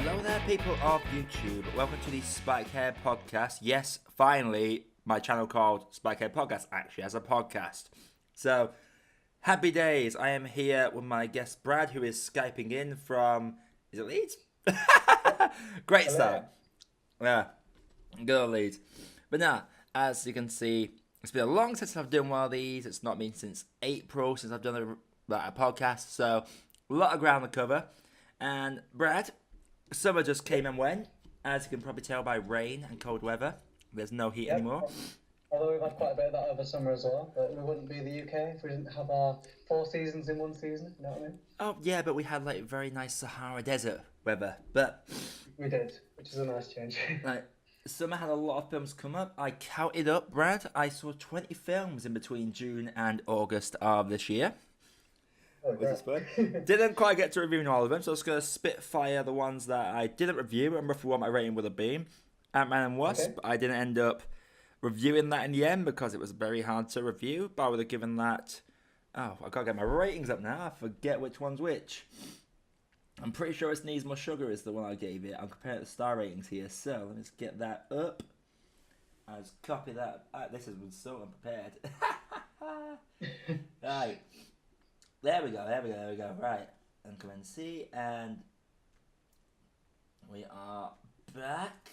Hello there, people of YouTube. Welcome to the Spike Hair Podcast. Yes, finally, my channel called Spike Hair Podcast actually has a podcast. So, happy days. I am here with my guest Brad, who is Skyping in from, is it Leeds? Great start. Yeah, good old Leeds. But now, as you can see, it's been a long since I've done one of these. It's not been since April since I've done a podcast. So, a lot of ground to cover. And Brad, summer just came and went, as you can probably tell by rain and cold weather. There's no heat anymore. Although we've had quite a bit of that over summer as well, but we wouldn't be the UK if we didn't have our 4 seasons in one season, you know what I mean? Oh, yeah, but we had like very nice Sahara Desert weather. But we did, which is a nice change. Like, summer had a lot of films come up. I counted up, Brad. I saw 20 films in between June and August of this year. Oh, Didn't quite get to reviewing all of them, so I was going to spitfire the ones that I didn't review and roughly what my rating would have been. Man and The Wasp, I didn't end up reviewing that in the end because it was very hard to review, but I would have given that... Oh, I gotta get my ratings up now. I forget which one's which. I'm pretty sure it's Needs More Sugar is the one I gave it. I'm comparing the star ratings here, so let me just get that up. I'll just copy that. This is so unprepared. Right. There we go. Right. And come and see. And we are back.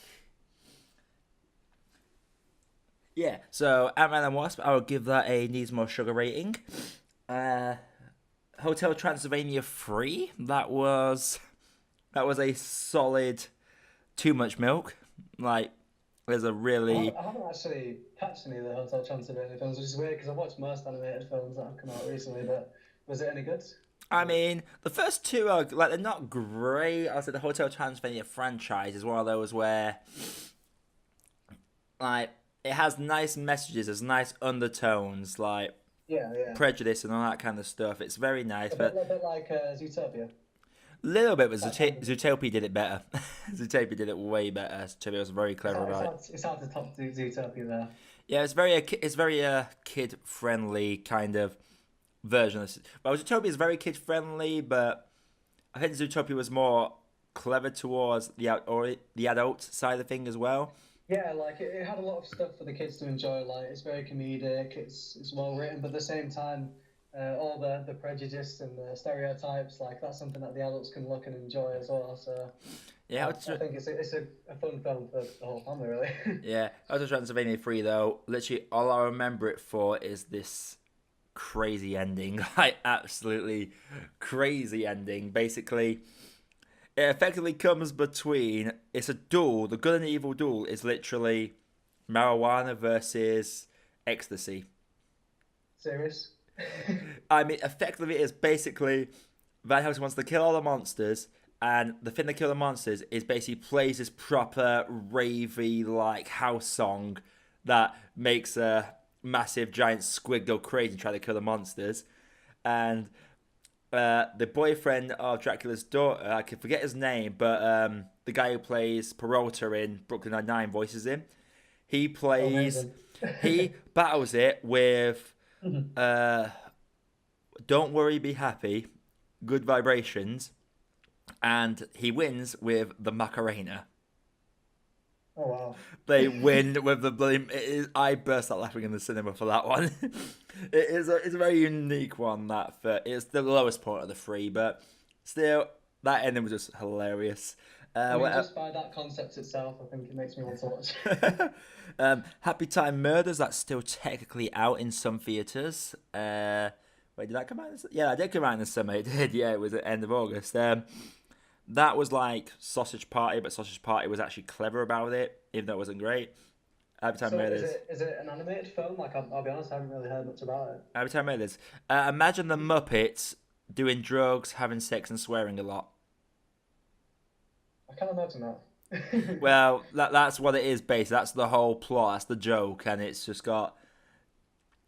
Yeah, so Ant-Man and Wasp, I would give that a Needs More Sugar rating. Hotel Transylvania 3, that was a solid too much milk. Like, there's a really... I haven't actually catched any of the Hotel Transylvania films, which is weird because I've watched most animated films that have come out recently, but was it any good? I mean, the first two are, like, they're not great. I said the Hotel Transylvania franchise is one of those where, like, it has nice messages, there's nice undertones, like prejudice and all that kind of stuff. It's very nice. A bit like Zootopia. Little bit, but Zootopia did it better. Zootopia did it way better. Zootopia was very clever about it. It's hard to top Zootopia there. Yeah, it's very kid-friendly kind of version of it. Well, Zootopia is very kid-friendly, but I think Zootopia was more clever towards the adult side of thing as well. Yeah, like it had a lot of stuff for the kids to enjoy. Like it's very comedic, it's well written, but at the same time, all the prejudice and the stereotypes, like that's something that the adults can look and enjoy as well. So yeah, I think it's a fun film for the whole family, really. Yeah, Hotel Transylvania 3 though, literally all I remember it for is this crazy ending, like absolutely crazy ending. Basically, it effectively comes between, it's a duel, the good and evil duel is literally marijuana versus ecstasy. Serious? I mean, effectively it is basically Van Helsing wants to kill all the monsters, and the thing to kill the monsters is basically plays this proper ravey like house song that makes a massive giant squid go crazy and try to kill the monsters. And the boyfriend of Dracula's daughter, I can forget his name, but the guy who plays Peralta in Brooklyn Nine-Nine voices him. He plays, he battles it with Don't Worry, Be Happy, Good Vibrations, and he wins with the Macarena. Oh wow! They win with the bloody. I burst out laughing in the cinema for that one. It's a very unique one. It's the lowest point of the three, but still, that ending was just hilarious. Just by that concept itself, I think it makes me want to watch. Happytime Murders, that's still technically out in some theatres. Wait, did that come out? Yeah, it did come out in the summer. It did. Yeah, it was at the end of August. That was like Sausage Party, but Sausage Party was actually clever about it, even though it wasn't great. Happytime Murders. Is it an animated film? Like, I'll be honest, I haven't really heard much about it. Happytime Murders. Imagine the Muppets doing drugs, having sex, and swearing a lot. I can't imagine that. Well, that's what it is based. That's the whole plot. That's the joke, and it's just got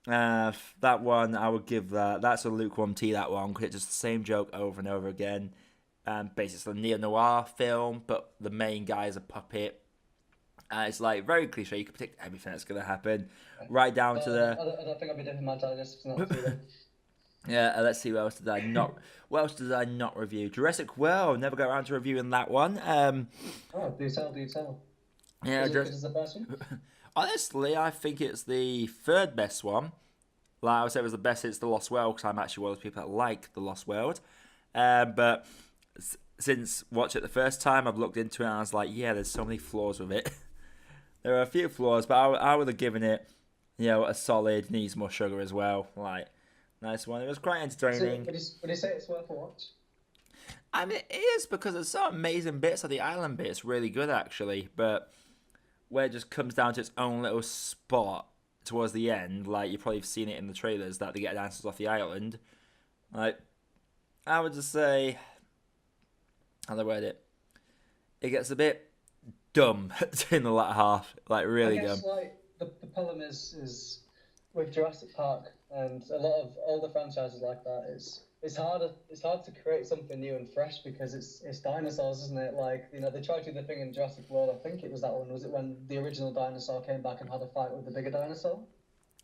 that one. I would give that. That's a lukewarm tea. That one, because it's just the same joke over and over again. Basically, a neo-noir film, but the main guy is a puppet. It's like very cliche. You can predict everything that's going to happen, right down to the. I don't think I'll be dipping my digestives in that too. Yeah, let's see what else did I not. What else did I not review? Jurassic World. Never got around to reviewing that one. Oh, do tell, do tell. Yeah, Was it just good as the first one? honestly, I think it's the third best one. Like I would say, it was the best. It's the Lost World because I'm actually one of those people that like the Lost World. But since watching it the first time, I've looked into it and I was like, yeah, there's so many flaws with it. There are a few flaws, but I would have given it, a solid. Needs more sugar as well. Like nice one. It was quite So, entertaining. would you say it's worth a watch? I mean, it is because there's some amazing bits of the island bit. It's really good actually, but where it just comes down to its own little spot towards the end, like you probably have seen it in the trailers that they get dancers off the island. Like I would just say, how do I word it? It gets a bit dumb in the latter half, like I really dumb. guess like the problem is with Jurassic Park and a lot of older franchises like that. It's hard to create something new and fresh because it's dinosaurs, isn't it? Like they tried to do the thing in Jurassic World. I think it was that one. Was it when the original dinosaur came back and had a fight with the bigger dinosaur?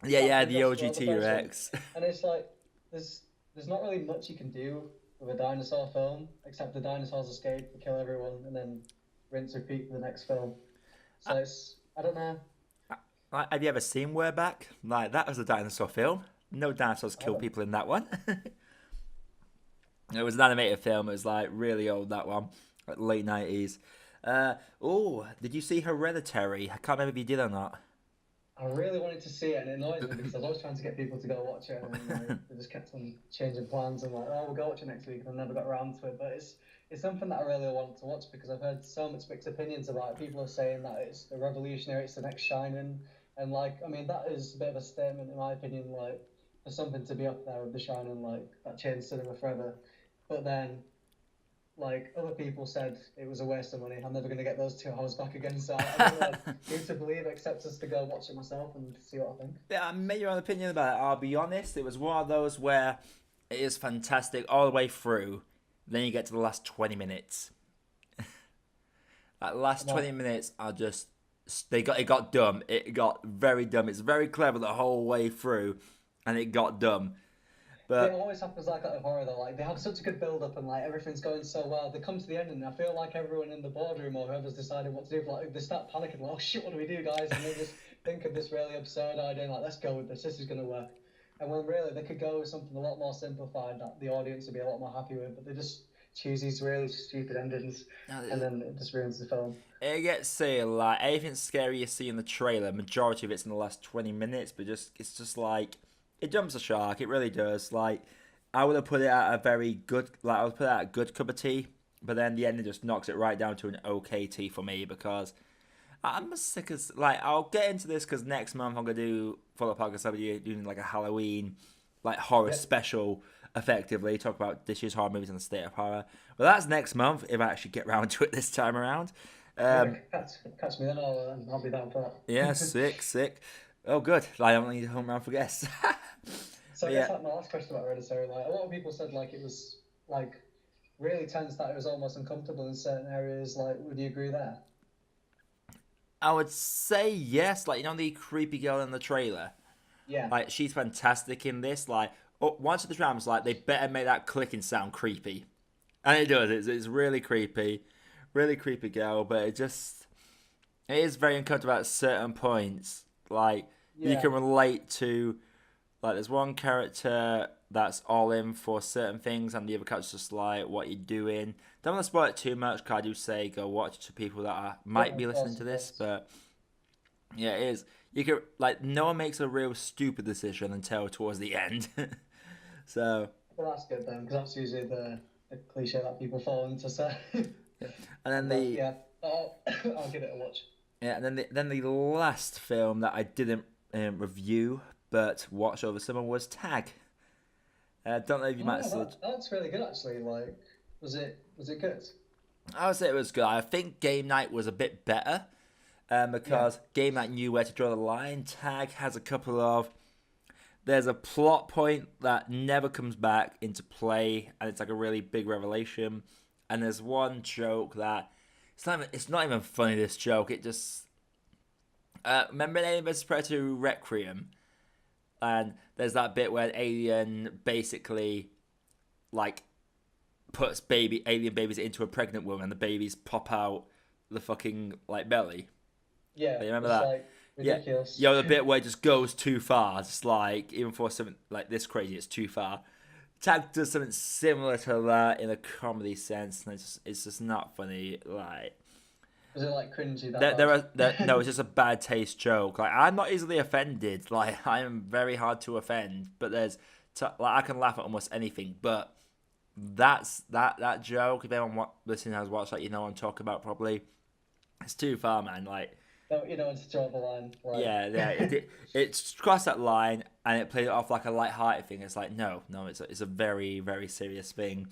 Was Yeah, that yeah, from the Jurassic OG World, the T first one? Rex. And it's like there's not really much you can do with a dinosaur film except the dinosaurs escape, kill everyone, and then rinse repeat for the next film. So it's I don't know. Like, have you ever seen We're Back? Like that was a dinosaur film. No dinosaurs I kill haven't. people in that one. It was an animated film. It was like really old that one, like late 90s. Oh, did you see Hereditary? I can't remember if you did or not. I really wanted to see it, and it annoys me because I was always trying to get people to go watch it, and then they just kept on changing plans and like, oh, we'll go watch it next week, and I never got around to it. But it's something that I really want to watch because I've heard so much mixed opinions about it. People are saying that it's the revolutionary, it's the next Shining, and like, I mean, that is a bit of a statement in my opinion. Like, for something to be up there with the Shining, like that changed cinema forever. But then like other people said it was a waste of money. I'm never going to get those 2 hours back again. So I don't know who to believe except just to go watch it myself and see what I think. Yeah, I made your own opinion about it. I'll be honest, it was one of those where it is fantastic all the way through. Then you get to the last 20 minutes. Like last And 20 minutes are just it got dumb. It got very dumb. It's very clever the whole way through, and it got dumb. it But always happens like that with horror though. Like they have such a good build up and like everything's going so well. They come to the end and I feel like everyone in the boardroom or whoever's decided what to do, like they start panicking, like, oh shit, what do we do, guys? And they just think of this really absurd idea, like let's go with this. This is going to work. And when really they could go with something a lot more simplified that the audience would be a lot more happy with, but they just choose these really stupid endings, and then it just ruins the film. it gets say like anything scary you see in the trailer, majority of it's in the last 20 minutes, but just it's just like it jumps the shark. It really does. Like I would have put it at a very good, like I would put it at a good cup of tea, but then the ending just knocks it right down to an okay tea for me because I'm sick as like I'll get into this because next month I'm gonna do for the podcast. I'll be doing like a Halloween like horror Yep. special, effectively talk about this year's horror movies and the state of horror. Well, that's next month if I actually get round to it this time around. Yeah, Um, catch me then. I'll be down for yeah, that. sick, sick. Oh, good. I don't need to home round for guests. So I But guess yeah, like my last question about Hereditary, like a lot of people said like it was like really tense, that it was almost uncomfortable in certain areas. Like, would you agree there? I would say yes. Like the creepy girl in the trailer. Yeah. Like she's fantastic in this. Like once the drama's like they better make that clicking sound creepy, and it does. It's really creepy girl. But it is very uncomfortable at certain points. Like you Yeah. can relate to like there's one character that's all in for certain things, and the other character's just like what you're doing. Don't want to spoil it too much. 'Cause I do say go watch it to people that Yeah, might be of listening course, to of this, course. but yeah, it is. You can like no one makes a real stupid decision until towards the end. So Well, that's good then, because that's usually the cliche that people fall into. So, yeah, and then but the yeah, I'll give it a watch. yeah, and then the last film that I didn't review but watched over summer was Tag. Don't know if you might have Oh, saw. that's really good actually. Like, was it good? I would say it was good. I think Game Night was a bit better Yeah. because Game Night knew where to draw the line. Tag has a couple of. There's a plot point that never comes back into play, and it's like a really big revelation. And there's one joke that it's not even funny. This joke, it just remember Alien vs Predator Requiem. And there's that bit where an alien basically, like, puts alien babies into a pregnant woman, and the babies pop out the fucking, like, belly. Yeah, You remember it's that? like ridiculous. Yeah, the bit where it just goes too far. Just like, even for something like this crazy, it's too far. Tag does something similar to that in a comedy sense, and it's just not funny. Like, Was it like cringy? no, it's just a bad taste joke. Like, I'm not easily offended. Like, I am very hard to offend, but like, I can laugh at almost anything. But that joke. If anyone listening has watched, like, you know what I'm talking about, probably. It's too far, man. Like, No, you know, it's to draw the line. Like... yeah. It's crossed that line, and it played it off like a light-hearted thing. It's like, no, it's a very, very serious thing.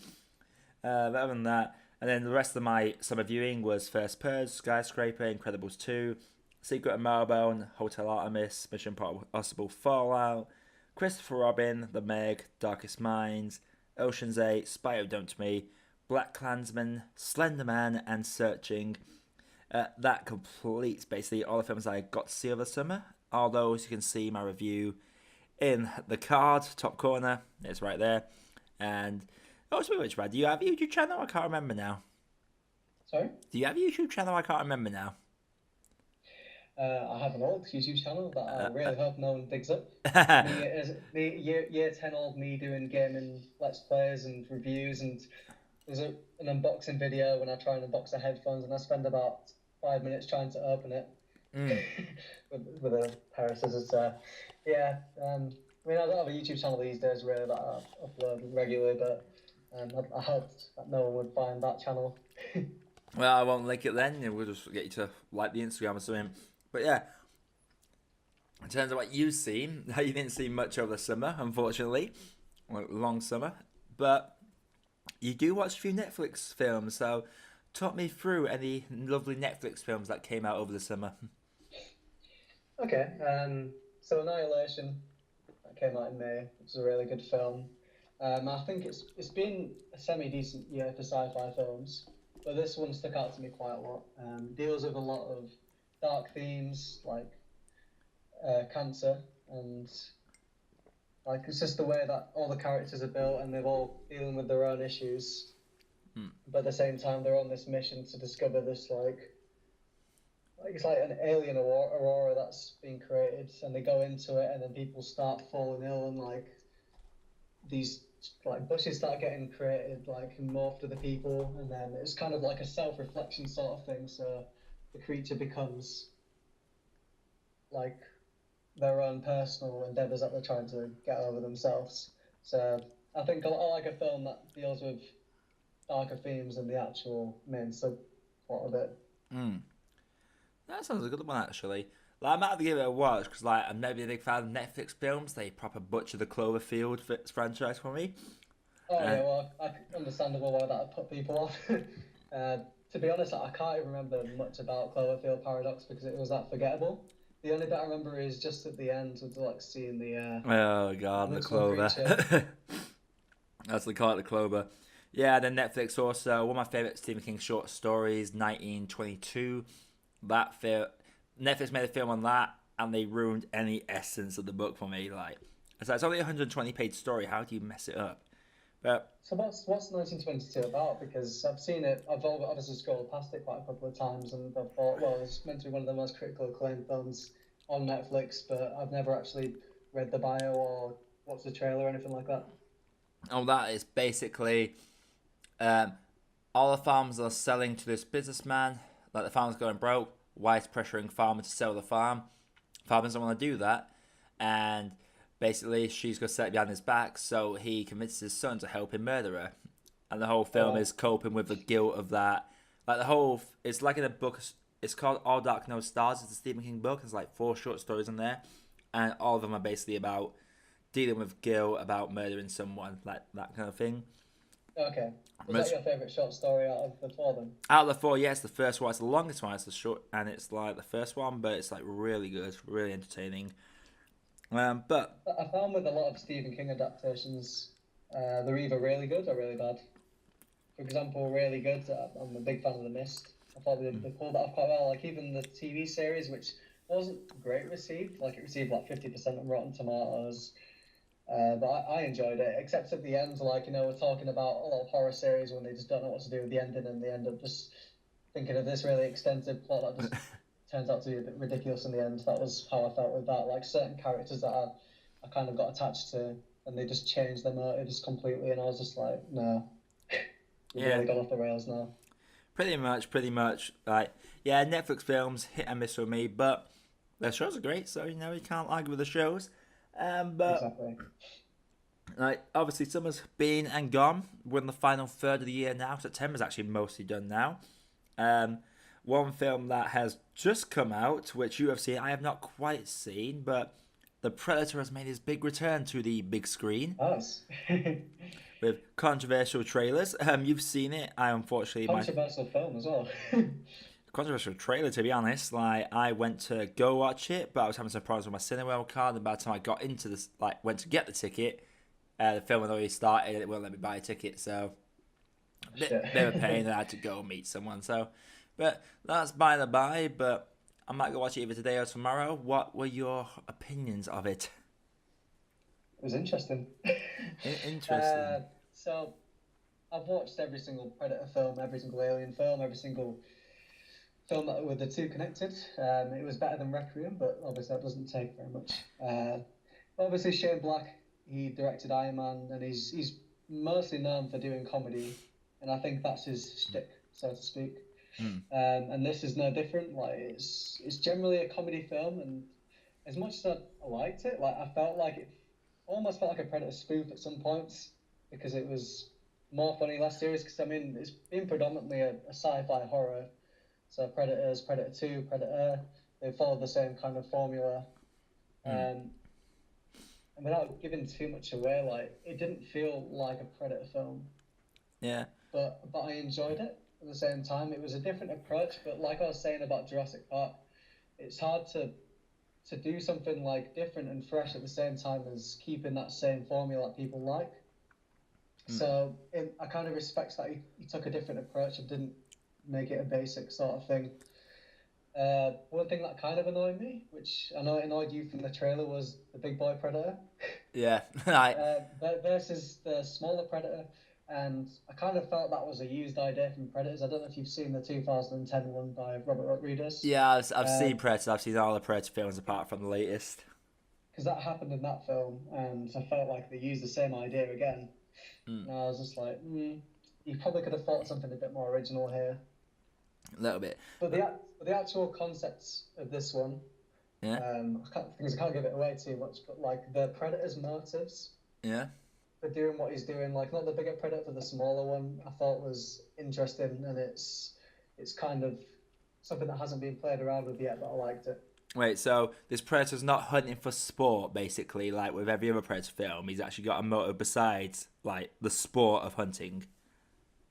But other than that, and then the rest of my summer viewing was First Purge, Skyscraper, Incredibles 2, Secret of Marylebone, Hotel Artemis, Mission Impossible Fallout, Christopher Robin, The Meg, Darkest Minds, Ocean's 8, Spy Who Dumped Me, Black Klansman, Slender Man, and Searching. That completes basically all the films I got to see over the summer. All those you can see my review in the card, top corner. It's right there. And speaking of which, Brad, do you have a YouTube channel? I can't remember now. Sorry? Do you have a YouTube channel? I can't remember now. I have an old YouTube channel that I really hope no one digs up. Year 10 old me doing gaming let's plays and reviews, and there's an unboxing video when I try and unbox the headphones, and I spend about 5 minutes trying to open it with a pair of scissors. So, yeah, I don't have a YouTube channel these days really that I upload regularly, but I hoped that no one would find that channel. Well, I won't link it then. We'll just get you to like the Instagram or something. But yeah, in terms of what you've seen, you didn't see much over the summer, unfortunately. Long summer. But you do watch a few Netflix films, so talk me through any lovely Netflix films that came out over the summer. Okay, so Annihilation, that came out in May, which is a really good film. I think it's been a semi-decent year for sci-fi films, but this one stuck out to me quite a lot. Deals with a lot of dark themes, like cancer, and like it's just the way that all the characters are built, and they're all dealing with their own issues. But at the same time, they're on this mission to discover this like it's like an alien aurora that's being created, and they go into it, and then people start falling ill, and like these like bushes start getting created, like and morph to the people, and then it's kind of like a self-reflection sort of thing. So the creature becomes like their own personal endeavors that they're trying to get over themselves. So I think I like a film that deals with darker themes than the actual main subplot of it. That sounds a good one, actually. Like, I might have to give it a watch, because like, I'm never a big fan of Netflix films. They proper butcher the Cloverfield franchise for me. Oh, yeah, well, understandable why that would put people off. To be honest, I can't even remember much about Cloverfield Paradox because it was that forgettable. The only bit I remember is just at the end with like seeing the oh god, the clover. That's the call it, the clover. Yeah, then Netflix also, one of my favourite Stephen King short stories, 1922. Netflix made a film on that, and they ruined any essence of the book for me. Like, it's only a 120-page story. How do you mess it up? But so what's 1922 about? Because I've seen it. I've obviously scrolled past it quite a couple of times, and I've thought, well, it's meant to be one of the most critically acclaimed films on Netflix, but I've never actually read the bio or watched the trailer or anything like that. Oh, that is basically all the farms are selling to this businessman. Like, the farm's going broke. Wife's pressuring farmer to sell the farm. Farmer doesn't want to do that, and basically she's going to set it behind his back, so he convinces his son to help him murder her. And the whole film is coping with the guilt of that. Like, it's like in a book. It's called All Dark No Stars. It's a Stephen King book. There's like 4 short stories in there, and all of them are basically about dealing with guilt about murdering someone, like that kind of thing. Okay. Was that your favourite short story out of the 4 then? Out of the 4, yes, the first one. It's the longest one. It's the short, and it's like the first one, but it's like really good, really entertaining. But I found with a lot of Stephen King adaptations, they're either really good or really bad. For example, really good. I'm a big fan of The Mist. I thought they pulled that off quite well. Like even the TV series, which wasn't great received. Like it received like 50% on Rotten Tomatoes. But I enjoyed it, except at the end, like, we're talking about a lot of horror series when they just don't know what to do with the ending and they end up just thinking of this really extensive plot that just turns out to be a bit ridiculous in the end. That was how I felt with that. Like certain characters that I kind of got attached to and they just changed their motives completely and I was just like, no, you've Yeah, really gone off the rails now. pretty much. Like, yeah, Netflix films hit and miss for me, but their shows are great, so you can't argue with the shows. But Exactly. like, obviously, summer's been and gone. We're in the final third of the year now. September's actually mostly done now. Um, One film that has just come out, which you have seen, I have not quite seen, but The Predator has made his big return to the big screen Nice. with controversial trailers. You've seen it. I unfortunately my Controversial film as well. controversial trailer, to be honest. Like, I went to go watch it, but I was having some problems with my Cineworld card, and by the time I got into this, like, went to get the ticket, the film had already started and it won't let me buy a ticket, so bit of a pain, and I had to go meet someone. So, but that's by the by. But I might go watch it either today or tomorrow. What were your opinions of it? It was interesting. Interesting. So I've watched every single Predator film, every single Alien film, every single film that were the two connected. It was better than Requiem, but obviously that doesn't take very much. Obviously Shane Black, he directed Iron Man, and he's mostly known for doing comedy, and I think that's his shtick, so to speak. And this is no different. Like it's generally a comedy film, and as much as I liked it, like I felt like it almost felt like a Predator spoof at some points because it was more funny, less serious. Because I mean, it's been predominantly a sci-fi horror. So Predators, Predator 2, Predator, they follow the same kind of formula. And without giving too much away, like it didn't feel like a Predator film. Yeah. But I enjoyed it at the same time. It was a different approach, but like I was saying about Jurassic Park, it's hard to do something like different and fresh at the same time as keeping that same formula that people like. So I kind of respect that he took a different approach and didn't make it a basic sort of thing. One thing that kind of annoyed me, which I know it annoyed you from the trailer, was the big boy Predator. Yeah. Versus the smaller Predator. And I kind of felt that was a used idea from Predators. I don't know if you've seen the 2010 one by Robert Rodriguez. Yeah, I've seen Predator. I've seen all the Predator films apart from the latest. Because that happened in that film, and I felt like they used the same idea again. And I was just like, you probably could have thought something a bit more original here. A little bit. But the actual concepts of this one, yeah. I can't give it away too much, but like the Predator's motives. Yeah. For doing what he's doing, like not the bigger Predator, but the smaller one, I thought was interesting, and it's kind of something that hasn't been played around with yet, but I liked it. Wait, so this Predator's not hunting for sport, basically, like with every other Predator film. He's actually got a motive besides, like, the sport of hunting.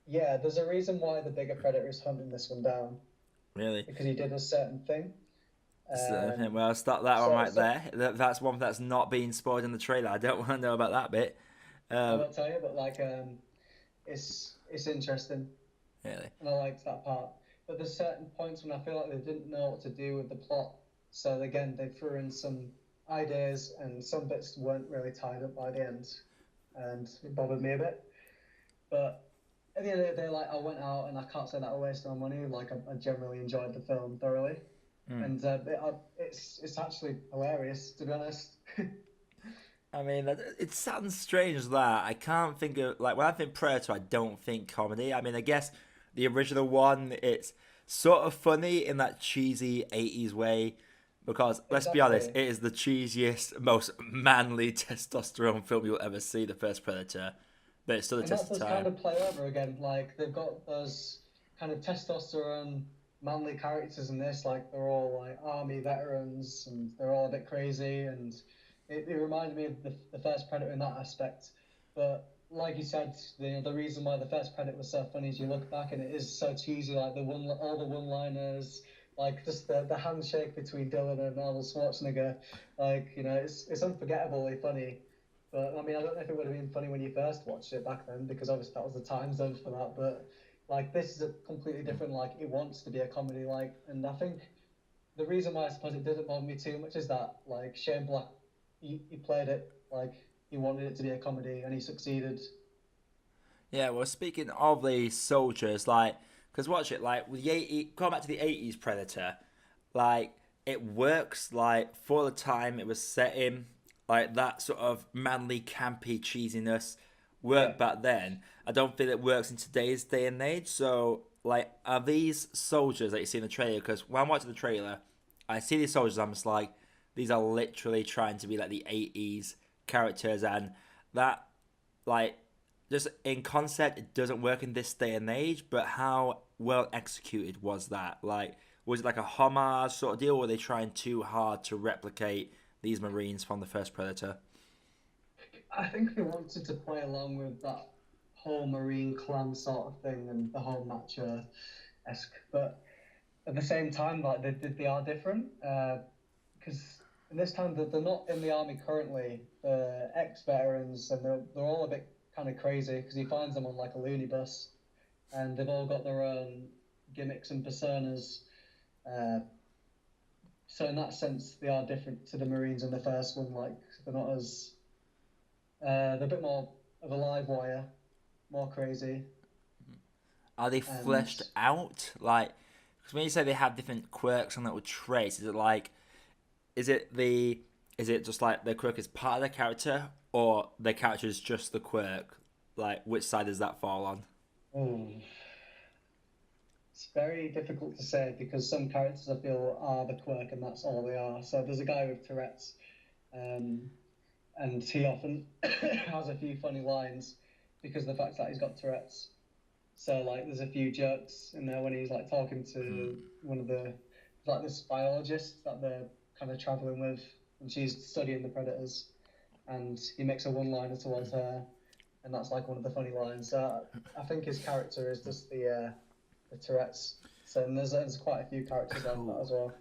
Yeah, there's a reason why the bigger Predator is hunting this one down. Really? Because he did a certain thing. Well, I'll start that one right there. That's one that's not being spoiled in the trailer. I don't want to know about that bit. I won't tell you, but like, it's interesting. Really? And I liked that part. But there's certain points when I feel like they didn't know what to do with the plot. So again, they threw in some ideas, and some bits weren't really tied up by the end, and it bothered me a bit. But at the end of the day, like I went out, and I can't say that I wasted my money. Like I generally enjoyed the film thoroughly, and it's actually hilarious, to be honest. I mean, it sounds strange that I can't think of, like, when I think Predator, I don't think comedy. I mean, I guess the original one, it's sort of funny in that cheesy 80s way, because, let's be honest, it is the cheesiest, most manly testosterone film you'll ever see, the first Predator, but it's still a test of time. And that does kind of play over again, like, they've got those kind of testosterone, manly characters in this, like, they're all, like, army veterans, and they're all a bit crazy, and it reminded me of the first Predator in that aspect. But like you said, the reason why the first Predator was so funny is you look back and it is so cheesy, like all the one-liners, like just the handshake between Dylan and Arnold Schwarzenegger, like it's unforgettably funny. But I mean, I don't know if it would have been funny when you first watched it back then, because obviously that was the time zone for that. But like this is a completely different. Like it wants to be a comedy, like, and I think the reason why I suppose it didn't bother me too much is that like Shane Black, he played it like he wanted it to be a comedy and he succeeded. Yeah, well, speaking of the soldiers, like, because watch it, like, with the 80, going back to the 80s Predator, like, it works, like, for the time it was set in, like, that sort of manly, campy cheesiness Yeah. worked back then. I don't think it works in today's day and age, so, like, are these soldiers that you see in the trailer? Because when I'm watching the trailer, I see these soldiers, I'm just like, these are literally trying to be, like, the 80s characters, and that, like, just in concept, it doesn't work in this day and age. But how well executed was that? Like, was it like a homage sort of deal, or were they trying too hard to replicate these Marines from the first Predator? I think they wanted to play along with that whole Marine clan sort of thing and the whole macho esque, but at the same time, like they are different because in this time they're not in the army currently. They're ex-veterans and they're all a bit kind of crazy because he finds them on like a loony bus and they've all got their own gimmicks and personas. Uh, so in that sense, they are different to the Marines in the first one. Like they're not as they're a bit more of a live wire, more crazy, Are they and fleshed out? Like, because when you say they have different quirks and little traits, is it like, is it the, is it just like the quirk is part of the character, or the character is just the quirk? Like, which side does that fall on? oh, it's very difficult to say because some characters I feel are the quirk and that's all they are. So there's a guy with Tourette's, um, and he often has a few funny lines because of the fact that he's got Tourette's. So like, there's a few jokes in there when he's like talking to one of the like this biologist that they're kind of traveling with, and she's studying the predators, and he makes a one-liner towards her, and that's like one of the funny lines. So I think his character is just the Tourette's. So and there's quite a few characters like that Cool. as well.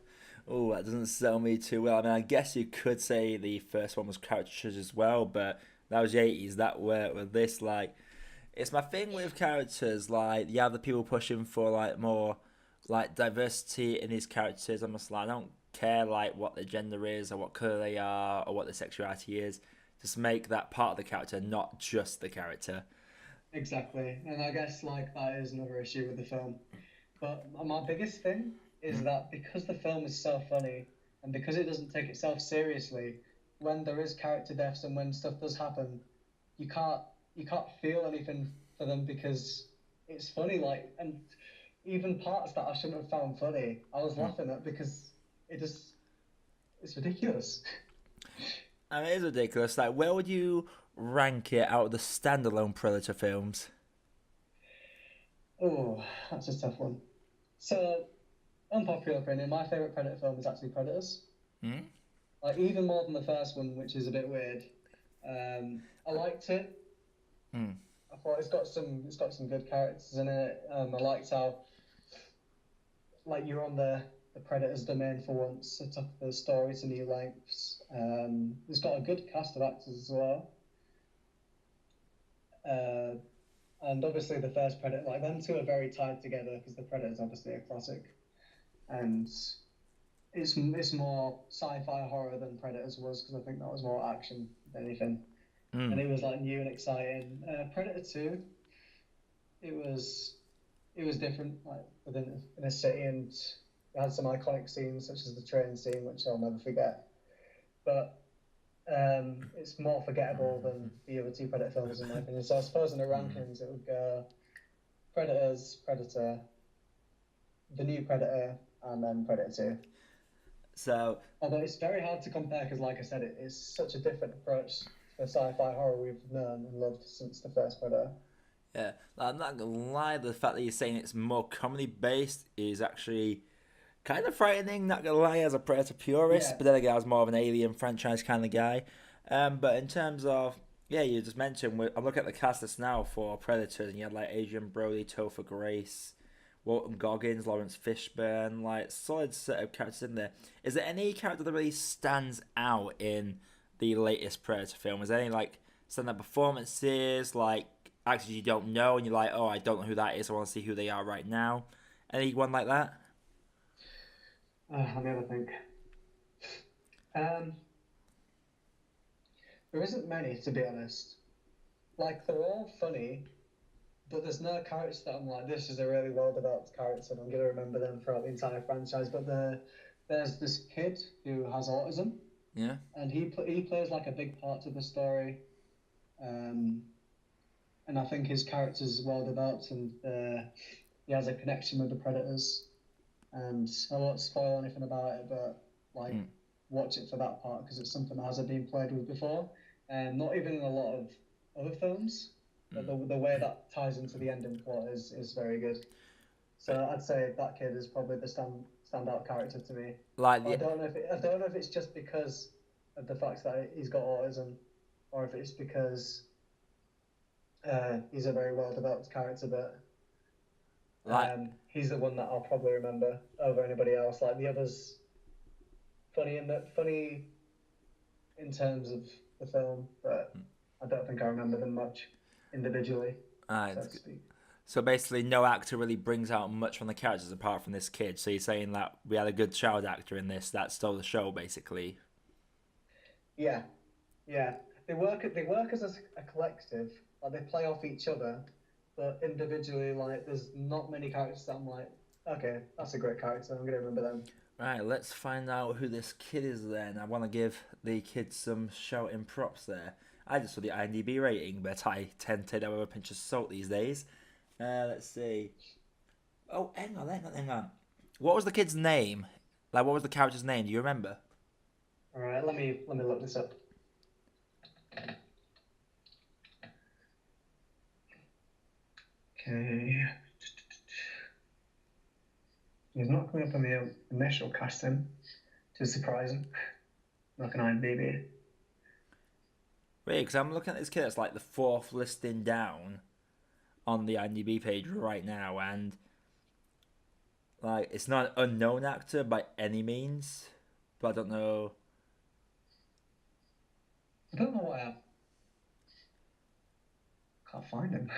Oh, that doesn't sell me too well. I mean, I guess you could say the first one was caricatures as well, but that was the 80s. That worked with this. Like, it's my thing with characters. Like, you have the people pushing for, like, more, like, diversity in these characters. I'm just like, I don't care, like, what their gender is or what colour they are or what their sexuality is. Just make that part of the character, not just the character. Exactly, and I guess like that is another issue with the film. But my biggest thing is that because the film is so funny and because it doesn't take itself seriously, when there is character deaths and when stuff does happen, you can't you can't feel anything for them because it's funny. Like and even parts that I shouldn't have found funny, I was laughing at because it just it's ridiculous. I mean, it's ridiculous. Like, where would you rank it out of the standalone Predator films? Oh, that's a tough one. So unpopular opinion, my favorite Predator film is actually Predators. Hmm? Like even more than the first one, which is a bit weird. I liked it. Hmm. I thought it's got some good characters in it. I liked how like you're on the Predator's domain for once. It took the story to new lengths. It's got a good cast of actors as well. Uh, and obviously the first Predator, like them two are very tied together because the Predator's obviously a classic, and it's more sci-fi horror than Predators was because I think that was more action than anything, and Hmm. it was like new and exciting. Predator Two, it was it was different, like within in a city, and it had some iconic scenes such as the train scene, which I'll never forget. But it's more forgettable than the other two Predator films, in my opinion. So I suppose in the rankings, it would go Predators, Predator, the new Predator, and then Predator Two. So, Although it's very hard to compare because, like I said, it is such a different approach to sci-fi horror we've known and loved since the first Predator. yeah, like, I'm not gonna lie, the fact that you're saying it's more comedy based is actually kind of frightening, not gonna lie, as a Predator purist, Yeah, but then again, I was more of an Alien franchise kind of guy. But in terms of, yeah, you just mentioned, I'm looking at the cast list now for Predators, and you had like Adrian Brody, Topher Grace, Walton Goggins, Lawrence Fishburne, like solid set of characters in there. Is there any character that really stands out in the latest Predator film? Is there any like standout performances, like actors you don't know, and you're like, oh, I don't know who that is, I want to see who they are right now? Anyone like that? Let me have a think. Um, there isn't many, to be honest. Like, they're all funny, but there's no character that I'm like, this is a really well-developed character, and I'm going to remember them throughout the entire franchise. But there's this kid who has autism, Yeah. and he plays like a big part to the story. Um, and I think his character's well developed, and he has a connection with the Predators. And I won't spoil anything about it, but like, watch it for that part because it's something that hasn't been played with before, and not even in a lot of other films. But the way that ties into the ending plot is very good. So I'd say that kid is probably the standout character to me. Like I don't know if I don't know if it's just because of the fact that he's got autism, or if it's because he's a very well developed character, but he's the one that I'll probably remember over anybody else. Like the others, funny in terms of the film, but I don't think I remember them much individually, so to speak. So basically, no actor really brings out much from the characters apart from this kid. So you're saying that we had a good child actor in this that stole the show, basically. Yeah, yeah. They work as a collective. Like they play off each other, but individually, like there's not many characters that I'm like, okay, that's a great character. I'm gonna remember them. Right, let's find out who this kid is then. I want to give the kid some shouting props there. I just saw the IMDb rating, but I tend to take that with a pinch of salt these days. Let's see. Oh, hang on. What was the kid's name? Like, what was the character's name? Do you remember? All right, let me look this up. Okay. He's not coming up on the initial casting, which is surprising. Not an IMDb. Wait, because I'm looking at this kid that's like the fourth listing down on the IMDb page right now, and like it's not an unknown actor by any means, but I don't know. I don't know why I can't find him.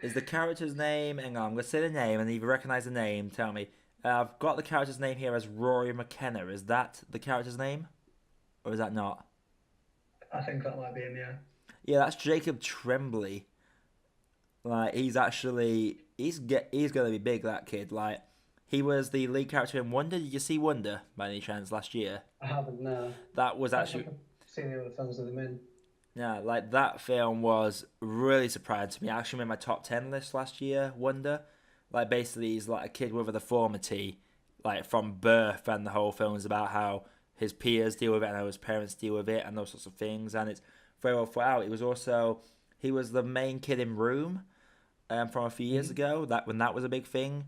Is the character's name? Hang on, I'm gonna say the name, and if you recognise the name, tell me. I've got the character's name here as Rory McKenna. Is that the character's name, or is that not? I think that might be him. Yeah. Yeah, that's Jacob Tremblay. Like he's gonna be big. That kid. Like he was the lead character in Wonder. Did you see Wonder by any chance last year? I haven't. No. That was actually. I've seen the other films with him in. Yeah, like that film was really surprising to me. I actually made my top 10 list last year. Wonder. Like basically, he's like a kid with a deformity, like from birth, and the whole film is about how his peers deal with it and how his parents deal with it and those sorts of things. And it's very well thought out. He was the main kid in Room, from a few years ago. When that was a big thing,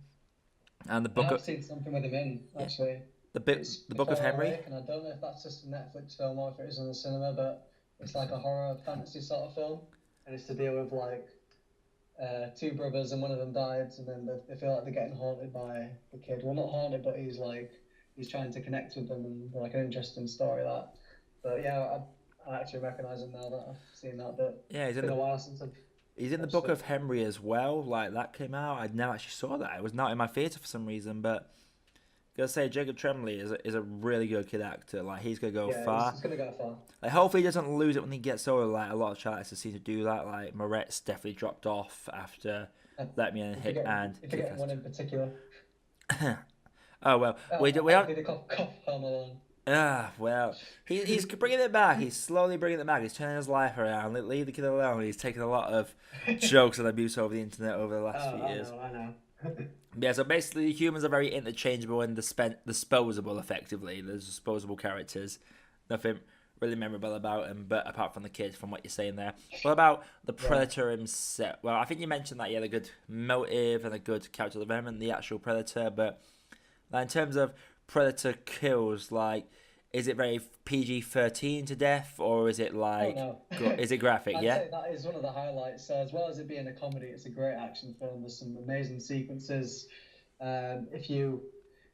and the book. I've seen something with him in actually. Yeah. The Book of Henry. And I don't know if that's just a Netflix film or if it is in the cinema, but it's like a horror fantasy sort of film, and it's to deal with like two brothers, and one of them died, and then they feel like they're getting haunted by the kid. Well, not haunted, but he's trying to connect with them, and like an interesting story that. But yeah, I actually recognise him now that I've seen that. But yeah, it's been a while since I've. He's in the Book of Henry as well. Like that came out. I never actually saw that. It was not in my theatre for some reason, but. Gotta say, Jacob Tremblay is a really good kid actor. Like he's gonna go far. He's gonna go far. Like hopefully he doesn't lose it when he gets older. Like a lot of child actors seem to do that. Like Moret's definitely dropped off after Let Me In and If you get one in particular. Oh well, we have cough Home Alone. Well, he's bringing it back. He's slowly bringing it back. He's turning his life around. Leave the kid alone. He's taken a lot of jokes and abuse over the internet over the last few years. I know. Yeah, so basically humans are very interchangeable and disposable, effectively. There's disposable characters. Nothing really memorable about him, but apart from the kid, from what you're saying there. What about the Predator himself? Well, I think you mentioned that he had a good motive and a good character development, the actual Predator, but like, in terms of Predator kills, like, is it very PG-13 to death, or is it like, is it graphic? I'd yeah, say that is one of the highlights. As well as it being a comedy, it's a great action film. There's some amazing sequences. If you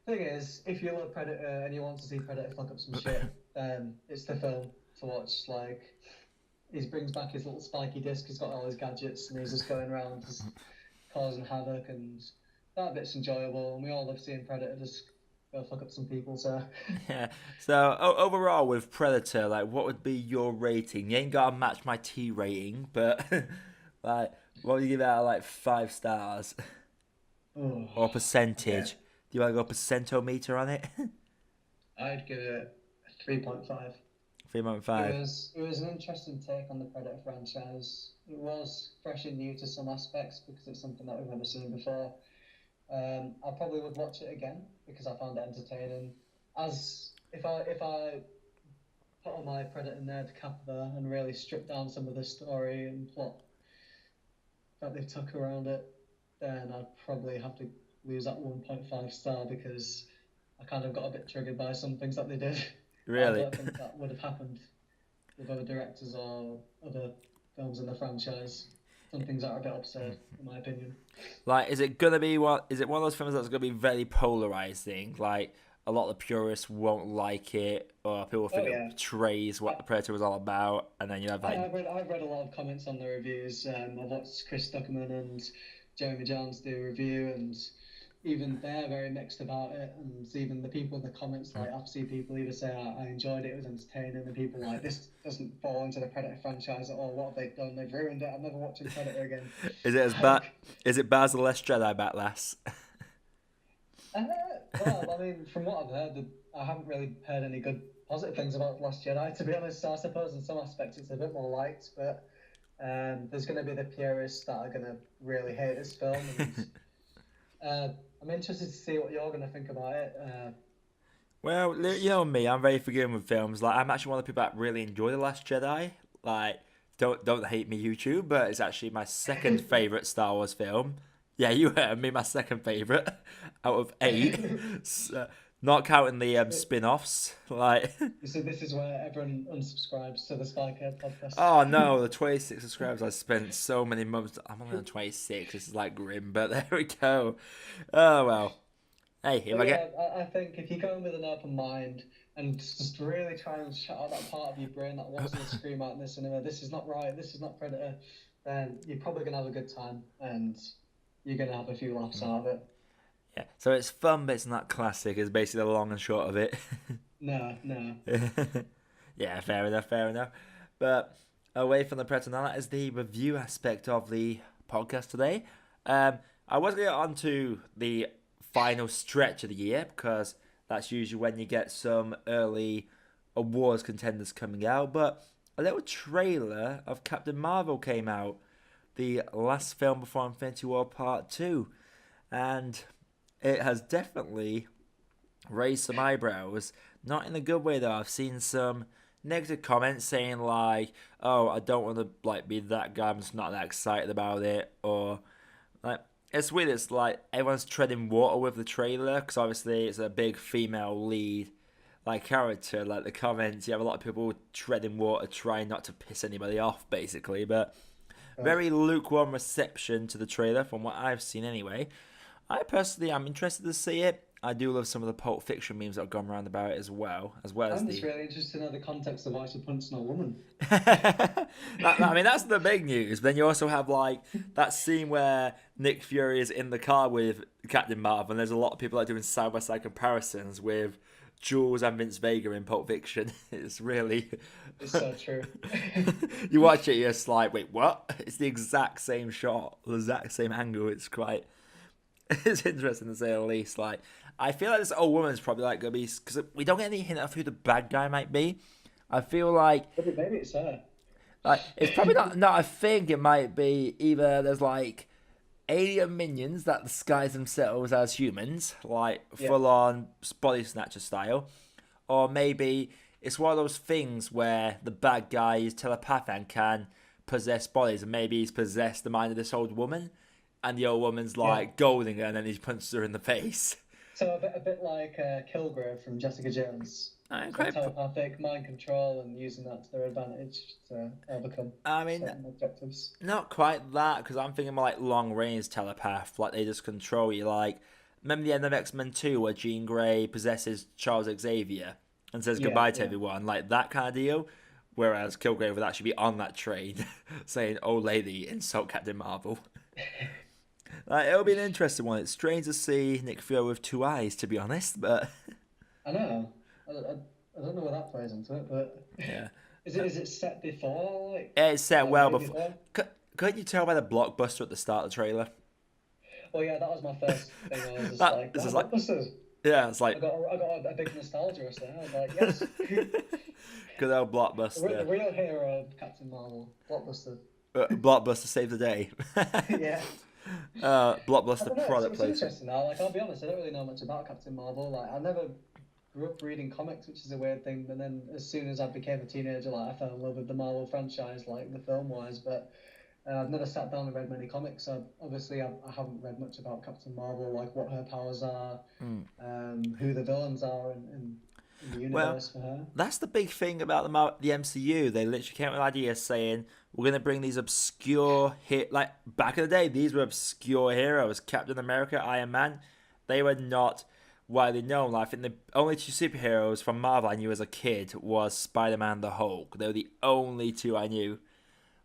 love Predator and you want to see Predator fuck up some shit, it's the film to watch. Like, he brings back his little spiky disc. He's got all his gadgets, and he's just going around just causing havoc, and that bit's enjoyable. And we all love seeing Predator just go fuck up some people. So Yeah. So overall, with Predator, like, what would be your rating? You ain't gotta match my T rating, but like, what would you give it out of like 5 stars oh, or okay, percentage? Do you want to go percentometer on it? I'd give it a 3.5. Three point It five. was it was an interesting take on the Predator franchise. It was fresh and new to some aspects because it's something that we've never seen before. I probably would watch it again because I found it entertaining. As if I put on my Predator nerd cap there and really strip down some of the story and plot that they took around it, then I'd probably have to lose that 1.5 star because I kind of got a bit triggered by some things that they did. But I Really? don't think that would have happened with other directors or other films in the franchise. Some things are a bit absurd, in my opinion. Like, is it gonna be what? Is it one of those films that's gonna be very polarizing? Like, a lot of the purists won't like it, or people Oh think it yeah, betrays I, what the Predator was all about, and then you have like, I've read a lot of comments on the reviews. I've watched Chris Stuckman and Jeremy Johns do a review, and even they're very mixed about it. And even the people in the comments, like I've seen people either say I enjoyed it, it was entertaining, and people like this doesn't fall into the Predator franchise at all. What have they done? They've ruined it. I'm never watching Predator again. is it as bad? Like, Is it bad as the Last Jedi Backlash? uh, well, I mean, from what I've heard, I haven't really heard any good positive things about Last Jedi, to be honest. So I suppose in some aspects it's a bit more liked, but there's going to be the purists that are going to really hate this film, and I'm interested to see what you're going to think about it. Well, you know me, I'm very forgiving with films. Like, I'm actually one of the people that really enjoy The Last Jedi. Like, don't hate me, YouTube, but it's actually my second favorite Star Wars film. Yeah, you heard me, my second favorite out of 8. So, not counting the spin-offs. Like, So this is where everyone unsubscribes to the Spycare podcast. oh no, the 26 subscribers I spent so many months. I'm only on 26. This is like grim, but there we go. Oh well. Hey, if But I yeah, get I think if you go in with an open mind and just really try and shut out that part of your brain that wants to scream out in the cinema, this is not right, this is not Predator, then you're probably going to have a good time and you're going to have a few laughs out of it. yeah, so it's fun, but it's not classic. Is basically the long and short of it. No, no. Yeah, fair enough, fair enough. But away from the Predator, now that is the review aspect of the podcast today. I was going to get on to the final stretch of the year because that's usually when you get some early awards contenders coming out. But a little trailer of Captain Marvel came out, the last film before Infinity War Part 2. And it has definitely raised some eyebrows. Not in a good way though. I've seen some negative comments saying like, "Oh, I don't want to like be that guy. I'm just not that excited about it." Or like, it's weird. It's like everyone's treading water with the trailer because obviously it's a big female lead like character. Like the comments, you have a lot of people treading water, trying not to piss anybody off, basically. But very lukewarm reception to the trailer from what I've seen anyway. I personally am interested to see it. I do love some of the Pulp Fiction memes that have gone around about it as well as I'm just the. really interested to know the context of why she punched a woman. I mean, that's the big news. But then you also have like that scene where Nick Fury is in the car with Captain Marvel, and there's a lot of people that are doing side by side comparisons with Jules and Vince Vega in Pulp Fiction. It's really. It's so true. You watch it, you're just like, wait, what? It's the exact same shot, the exact same angle. It's quite. It's interesting to say the least. Like, I feel like this old woman's probably like gonna be because we don't get any hint of who the bad guy might be. I feel like Maybe it's her. like it's probably not. No, I think it might be either there's like alien minions that disguise themselves as humans, like full on body snatcher style, or maybe it's one of those things where the bad guy is telepathic and can possess bodies, and maybe he's possessed the mind of this old woman, and the old woman's like goading her, and then he punches her in the face. So a bit like Kilgrave from Jessica Jones. I'm So quite. telepathic, mind control, and using that to their advantage to overcome I mean, certain objectives. not quite that, because I'm thinking more like long range telepath, like they just control you. Like, remember the end of X-Men 2 where Jean Grey possesses Charles Xavier and says goodbye to everyone, like that kind of deal. Whereas Kilgrave would actually be on that train saying, "Oh lady, insult Captain Marvel." Like, it'll be an interesting one. It's strange to see Nick Fury with two eyes, to be honest, but I know. I don't know where that plays into it, but yeah. is it set before, like, It's set well way before. before? Couldn't you tell by the blockbuster at the start of the trailer? Well, yeah, that was my first thing. I was just That like, this wow, is like, blockbusters. yeah, it's like I got a big nostalgia rush there. I was like, yes, good old the blockbuster. real hero of Captain Marvel, blockbuster. Blockbuster save the day. Yeah. I Blockbuster don't know. product It's placement. interesting now. Like, I'll be honest, I don't really know much about Captain Marvel. Like, I never grew up reading comics, which is a weird thing. And then as soon as I became a teenager, like, I fell in love with the Marvel franchise, like the film wise. But I've never sat down and read many comics. So obviously, I haven't read much about Captain Marvel, like what her powers are, who the villains are, in the Well, universe for her. that's the big thing about the MCU. They literally came up with ideas saying we're gonna bring these obscure hit like back in the day. These were obscure heroes. Captain America, Iron Man. They were not widely known. Like, I think the only two superheroes from Marvel I knew as a kid was Spider-Man and the Hulk. They were the only two I knew.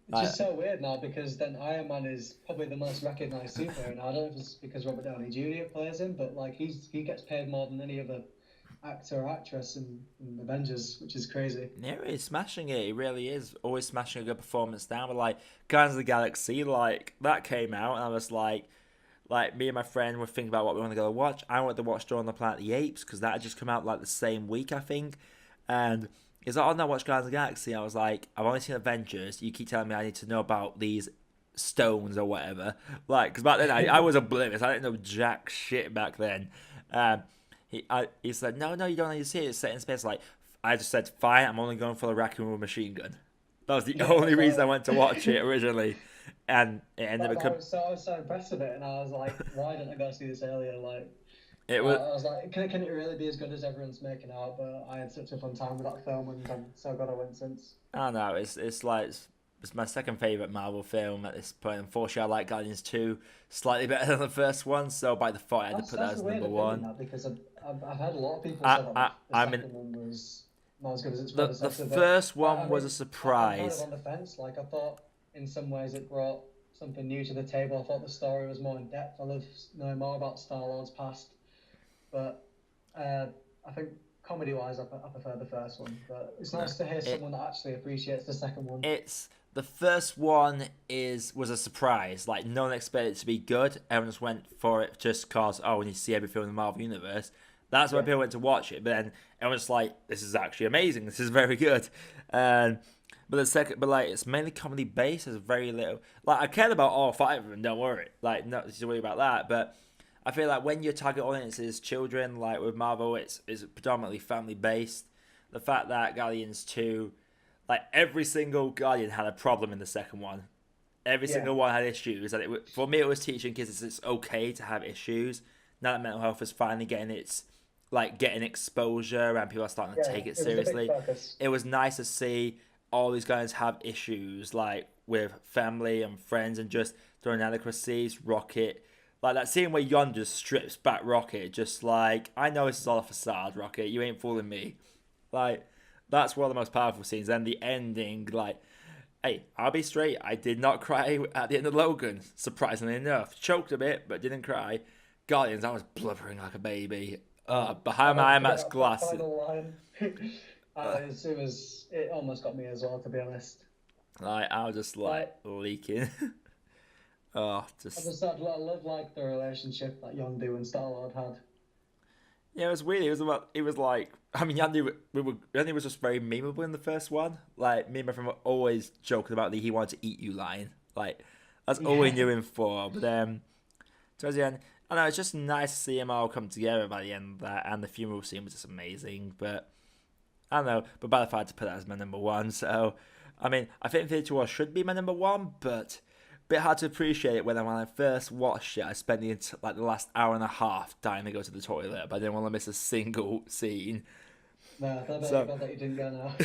It's Like, just so weird now because then Iron Man is probably the most recognized superhero now. I don't know if it's because Robert Downey Jr. plays him, but like he gets paid more than any other actor or actress in Avengers, which is crazy. yeah, he's smashing it. He really is always smashing a good performance down. But like Guardians of the Galaxy, like that came out, and I was like me and my friend were thinking about what we want to go watch. I went to watch Dawn of the Planet of the Apes because that had just come out like the same week, I think. And he's like, "Oh no, watch Guardians of the Galaxy." I was like, "I've only seen Avengers. You keep telling me I need to know about these stones or whatever." Like, because back then I was oblivious. I didn't know jack shit back then. Um, he said, "No, you don't need to see it. It's set in space." Like, I just said, "Fine, I'm only going for the raccoon with a machine gun." That was the Yeah, only reason I well, went to watch it originally, and it ended up that becoming. I was so impressed with it, and I was like, why didn't I go see this earlier? Like, It I was was like, can it really be as good as everyone's making out? But I had such a fun time with that film, and I'm so glad I went since. I don't know. It's like it's my second favorite Marvel film at this point. Unfortunately, I like Guardians 2 slightly better than the first one, so by default, I had to put that That's as a weird number opinion, one. that because I've heard a lot of people I say that I the I mean second one was not as good as its the predecessor, but first I one was mean, a I'm kind of surprise. on the fence. Like, I thought in some ways it brought something new to the table. I thought the story was more in depth. I love knowing more about Star-Lord's past, but I think comedy-wise, I prefer the first one. But it's No, nice to hear it someone that actually appreciates the second one. it's the first one was a surprise. Like, no one expected it to be good. Everyone just went for it just cause we need to see every film in the Marvel universe. That's why Yeah, people went to watch it. But then everyone was like, "This is actually amazing. This is very good." Um, but like it's mainly comedy based. There's very little. Like, I cared about all five of them. Don't worry. Like, not to worry about that. But I feel like when your target audience is children, like with Marvel, it's predominantly family based. The fact that Guardians 2, like every single Guardian had a problem in the second one. Every yeah, single one had issues, and for me, it was teaching kids it's okay to have issues. Now that mental health is finally getting exposure, and people are starting to yeah. take it It was a big seriously. focus. It was nice to see all these guys have issues, like with family and friends, and just their inadequacies. Rocket, like that scene where Yondu strips back Rocket, just like, I know this is all a facade, Rocket. You ain't fooling me. Like, that's one of the most powerful scenes. And the ending, like, hey, I'll be straight. I did not cry at the end of Logan, surprisingly enough. Choked a bit, but didn't cry. Guardians, I was blubbering like a baby. I'll Behind never my forget IMAX that glasses. final line. Uh, It almost got me as well, to be honest. I was just like Like, leaking. oh, I just just I love like the relationship that Yondu and Star Lord had. yeah, it was weird. It was like, I mean, Yandy was just very memeable in the first one. Like, me and my friend were always joking about the "he wanted to eat you" line. Like, that's all we Yeah, knew him for. But towards the end, I know it's just nice to see them all come together by the end of that, and the funeral scene was just amazing. But I don't know. But by the fact to put that as my number one. So, I mean, I think Infinity War should be my number one, but bit hard to appreciate it when I first watched it. I spent the last hour and a half dying to go to the toilet, but I didn't want to miss a single scene. no, I'm So, glad that you didn't go now.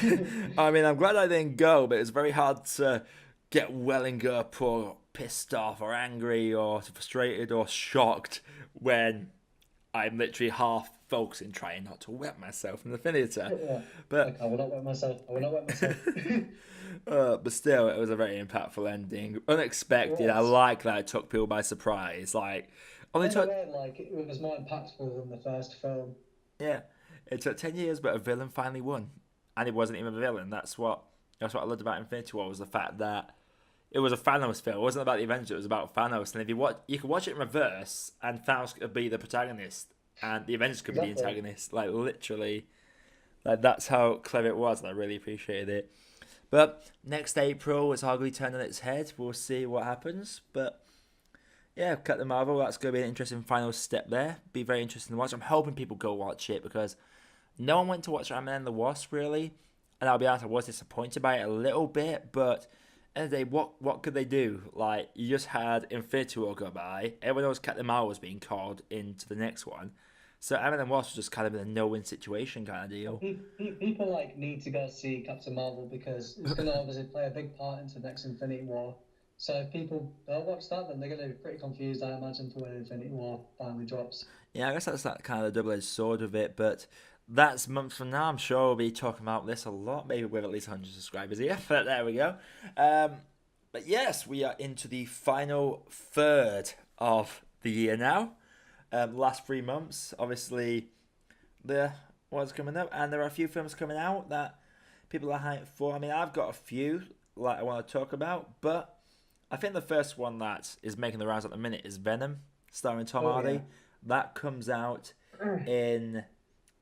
I mean, I'm glad I didn't go, but it's very hard to get welling up or pissed off or angry or frustrated or shocked when I'm literally half focusing, trying not to wet myself in the theatre. Yeah. But Like, I will not wet myself. I will not wet myself. but still, it was a very impactful ending. It Unexpected. I was. like that it took people by surprise. Like, only In a took, way, like, it was more impactful than the first film. yeah, it took 10 years, but a villain finally won. And it wasn't even a villain. That's what I loved about Infinity War, was the fact that it was a Thanos film. It wasn't about the Avengers, it was about Thanos. And if you could watch it in reverse, and Thanos could be the protagonist, and the Avengers could be the Exactly. antagonist. Like, literally, like, that's how clever it was, and I really appreciated it. But next April, it's arguably turned on its head. We'll see what happens. But yeah, Captain Marvel, that's going to be an interesting final step there. Be very interesting to watch. I'm hoping people go watch it, because no one went to watch Man and The Wasp, really. And I'll be honest, I was disappointed by it a little bit. But end of the day, what could they do? Like, you just had Infinity War go by. Everyone knows Captain Marvel was being called into the next one. So Man and The Wasp was just kind of in a no-win situation kind of deal. People like need to go see Captain Marvel because it's going to obviously play a big part into the next Infinity War. So if people don't watch that, then they're going to be pretty confused, I imagine, for when Infinity War finally drops. Yeah, I guess that's that kind of the double-edged sword of it, but that's months from now. I'm sure we'll be talking about this a lot, maybe with at least 100 subscribers here, but there we go. But yes, we are into the final third of the year now. Last 3 months, obviously, the what's coming up, and there are a few films coming out that people are hyped for. I mean, I've got a few like I want to talk about, but I think the first one that is making the rounds at the minute is Venom, starring Tom Hardy. Yeah. That comes out in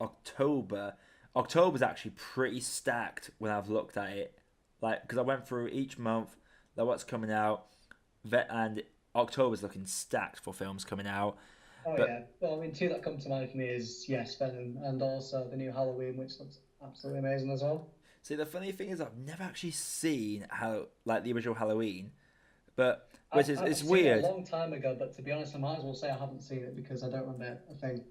October. October's actually pretty stacked when I've looked at it, like, because I went through each month, like what's coming out, and October's looking stacked for films coming out. Oh But yeah. Well, I mean, two that come to mind for me is yes, Venom, and also the new Halloween, which looks absolutely amazing as well. see, the funny thing is, I've never actually seen how like the original Halloween, but which is I've it's seen it weird. a long time ago, but to be honest, I might as well say I haven't seen it because I don't remember a thing.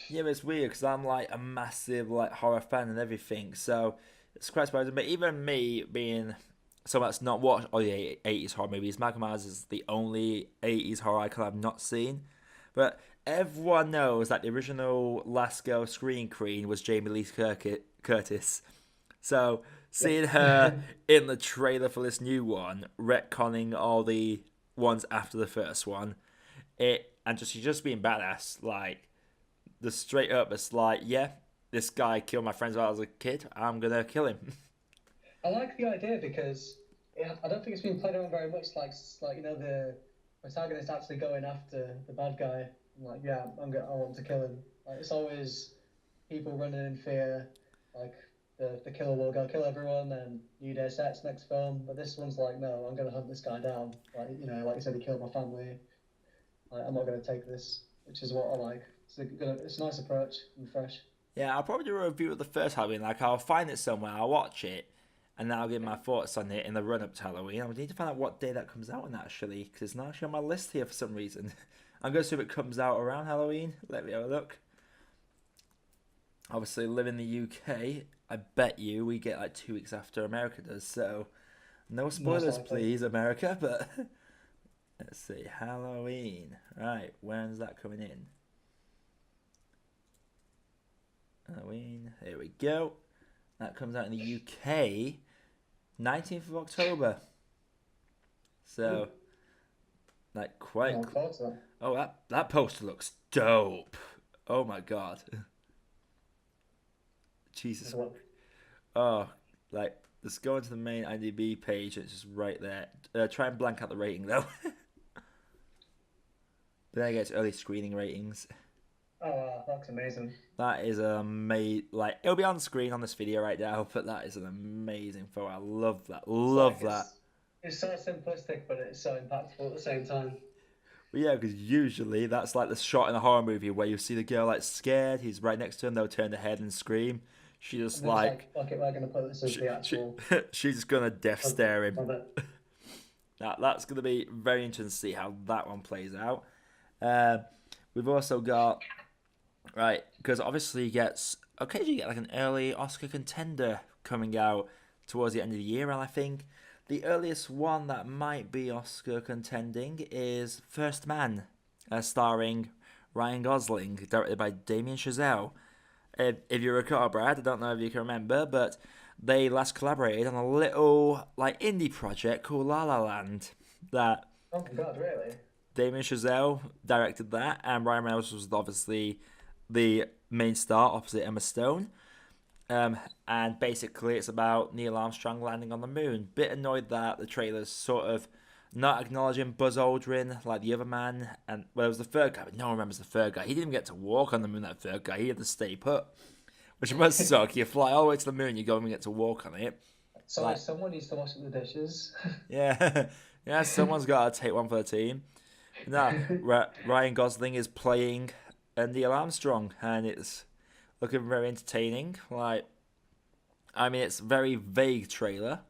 Yeah, but it's weird because I'm like a massive like horror fan and everything, so it's quite surprising. But even me being someone that's not watched all the 80s horror movies, Michael Myers is the only 80s horror icon I've not seen. But everyone knows that the original Last Girl Scream Queen was Jamie Lee Curtis. So seeing her in the trailer for this new one, retconning all the ones after the first one, she's just being badass. Like, the straight up, it's like, yeah, this guy killed my friends when I was a kid. I'm gonna kill him. I like the idea because I don't think it's been played around very much. Like the protagonist actually going after the bad guy. I'm like, yeah, I want to kill him. Like, it's always people running in fear. Like the killer will go kill everyone, and New Day sets next film. But this one's like, no, I'm gonna hunt this guy down. Like, like you said, he killed my family. Like, I'm not gonna take this, which is what I like. It's a nice approach and fresh. Yeah, I'll probably do a review of the first Halloween. Like, I'll find it somewhere, I'll watch it, and then I'll give my thoughts on it in the run up to Halloween. I need to find out what day that comes out on, actually, because it's not actually on my list here for some reason. I'm going to see if it comes out around Halloween. Let me have a look. Obviously, live in the UK. I bet you we get like 2 weeks after America does, so no spoilers, please, America. But let's see, Halloween. Right, when's that coming in? Halloween. Here we go. That comes out in the UK, 19th of October. So, like, quite. Oh, that poster looks dope. Oh my god. Jesus. Oh, like, let's go into the main IMDb page. It's just right there. Try and blank out the rating though. But then I get early screening ratings. Oh wow, that's amazing. That is like, it'll be on screen on this video right now, but that is an amazing photo. I love that. Love that. It's so simplistic, but it's so impactful at the same time. Well, yeah, because usually that's like the shot in a horror movie where you see the girl like scared, he's right next to him, they'll turn their head and scream. She just like, okay, we're gonna put this as the actual. She's just gonna death stare him. Now, that's gonna be very interesting to see how that one plays out. We've also got, right, because obviously occasionally you get like an early Oscar contender coming out towards the end of the year, and I think the earliest one that might be Oscar contending is First Man, starring Ryan Gosling, directed by Damien Chazelle. If you recall, Brad, I don't know if you can remember, but they last collaborated on a little like indie project called La La Land. That Oh my god, really? Damien Chazelle directed that, and Ryan Reynolds was obviously the main star opposite Emma Stone. And basically, it's about Neil Armstrong landing on the moon. Bit annoyed that the trailer's sort of not acknowledging Buzz Aldrin like the other man, and well, it was the third guy, but no one remembers the third guy. He didn't even get to walk on the moon. That third guy, he had to stay put, which must suck. You fly all the way to the moon, you go and get to walk on it. So like, someone needs to wash up the dishes. Yeah, yeah, someone's got to take one for the team. No, Ryan Gosling is playing Neil Armstrong, and it's looking very entertaining. Like, I mean, it's a very vague trailer,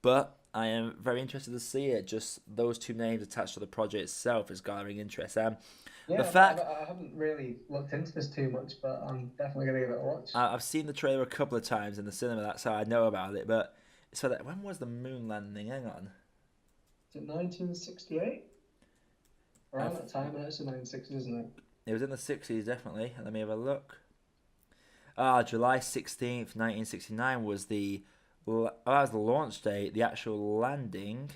but I am very interested to see it. Just those two names attached to the project itself is gathering interest. Yeah, the fact I haven't really looked into this too much, but I'm definitely going to give it a watch. I've seen the trailer a couple of times in the cinema. That's how I know about it. But so that when was the moon landing? Hang on. Is it 1968? Around that time, it's the 1960s, isn't it? It was in the 60s, definitely. Let me have a look. July 16th, 1969 was that was the launch date. The actual landing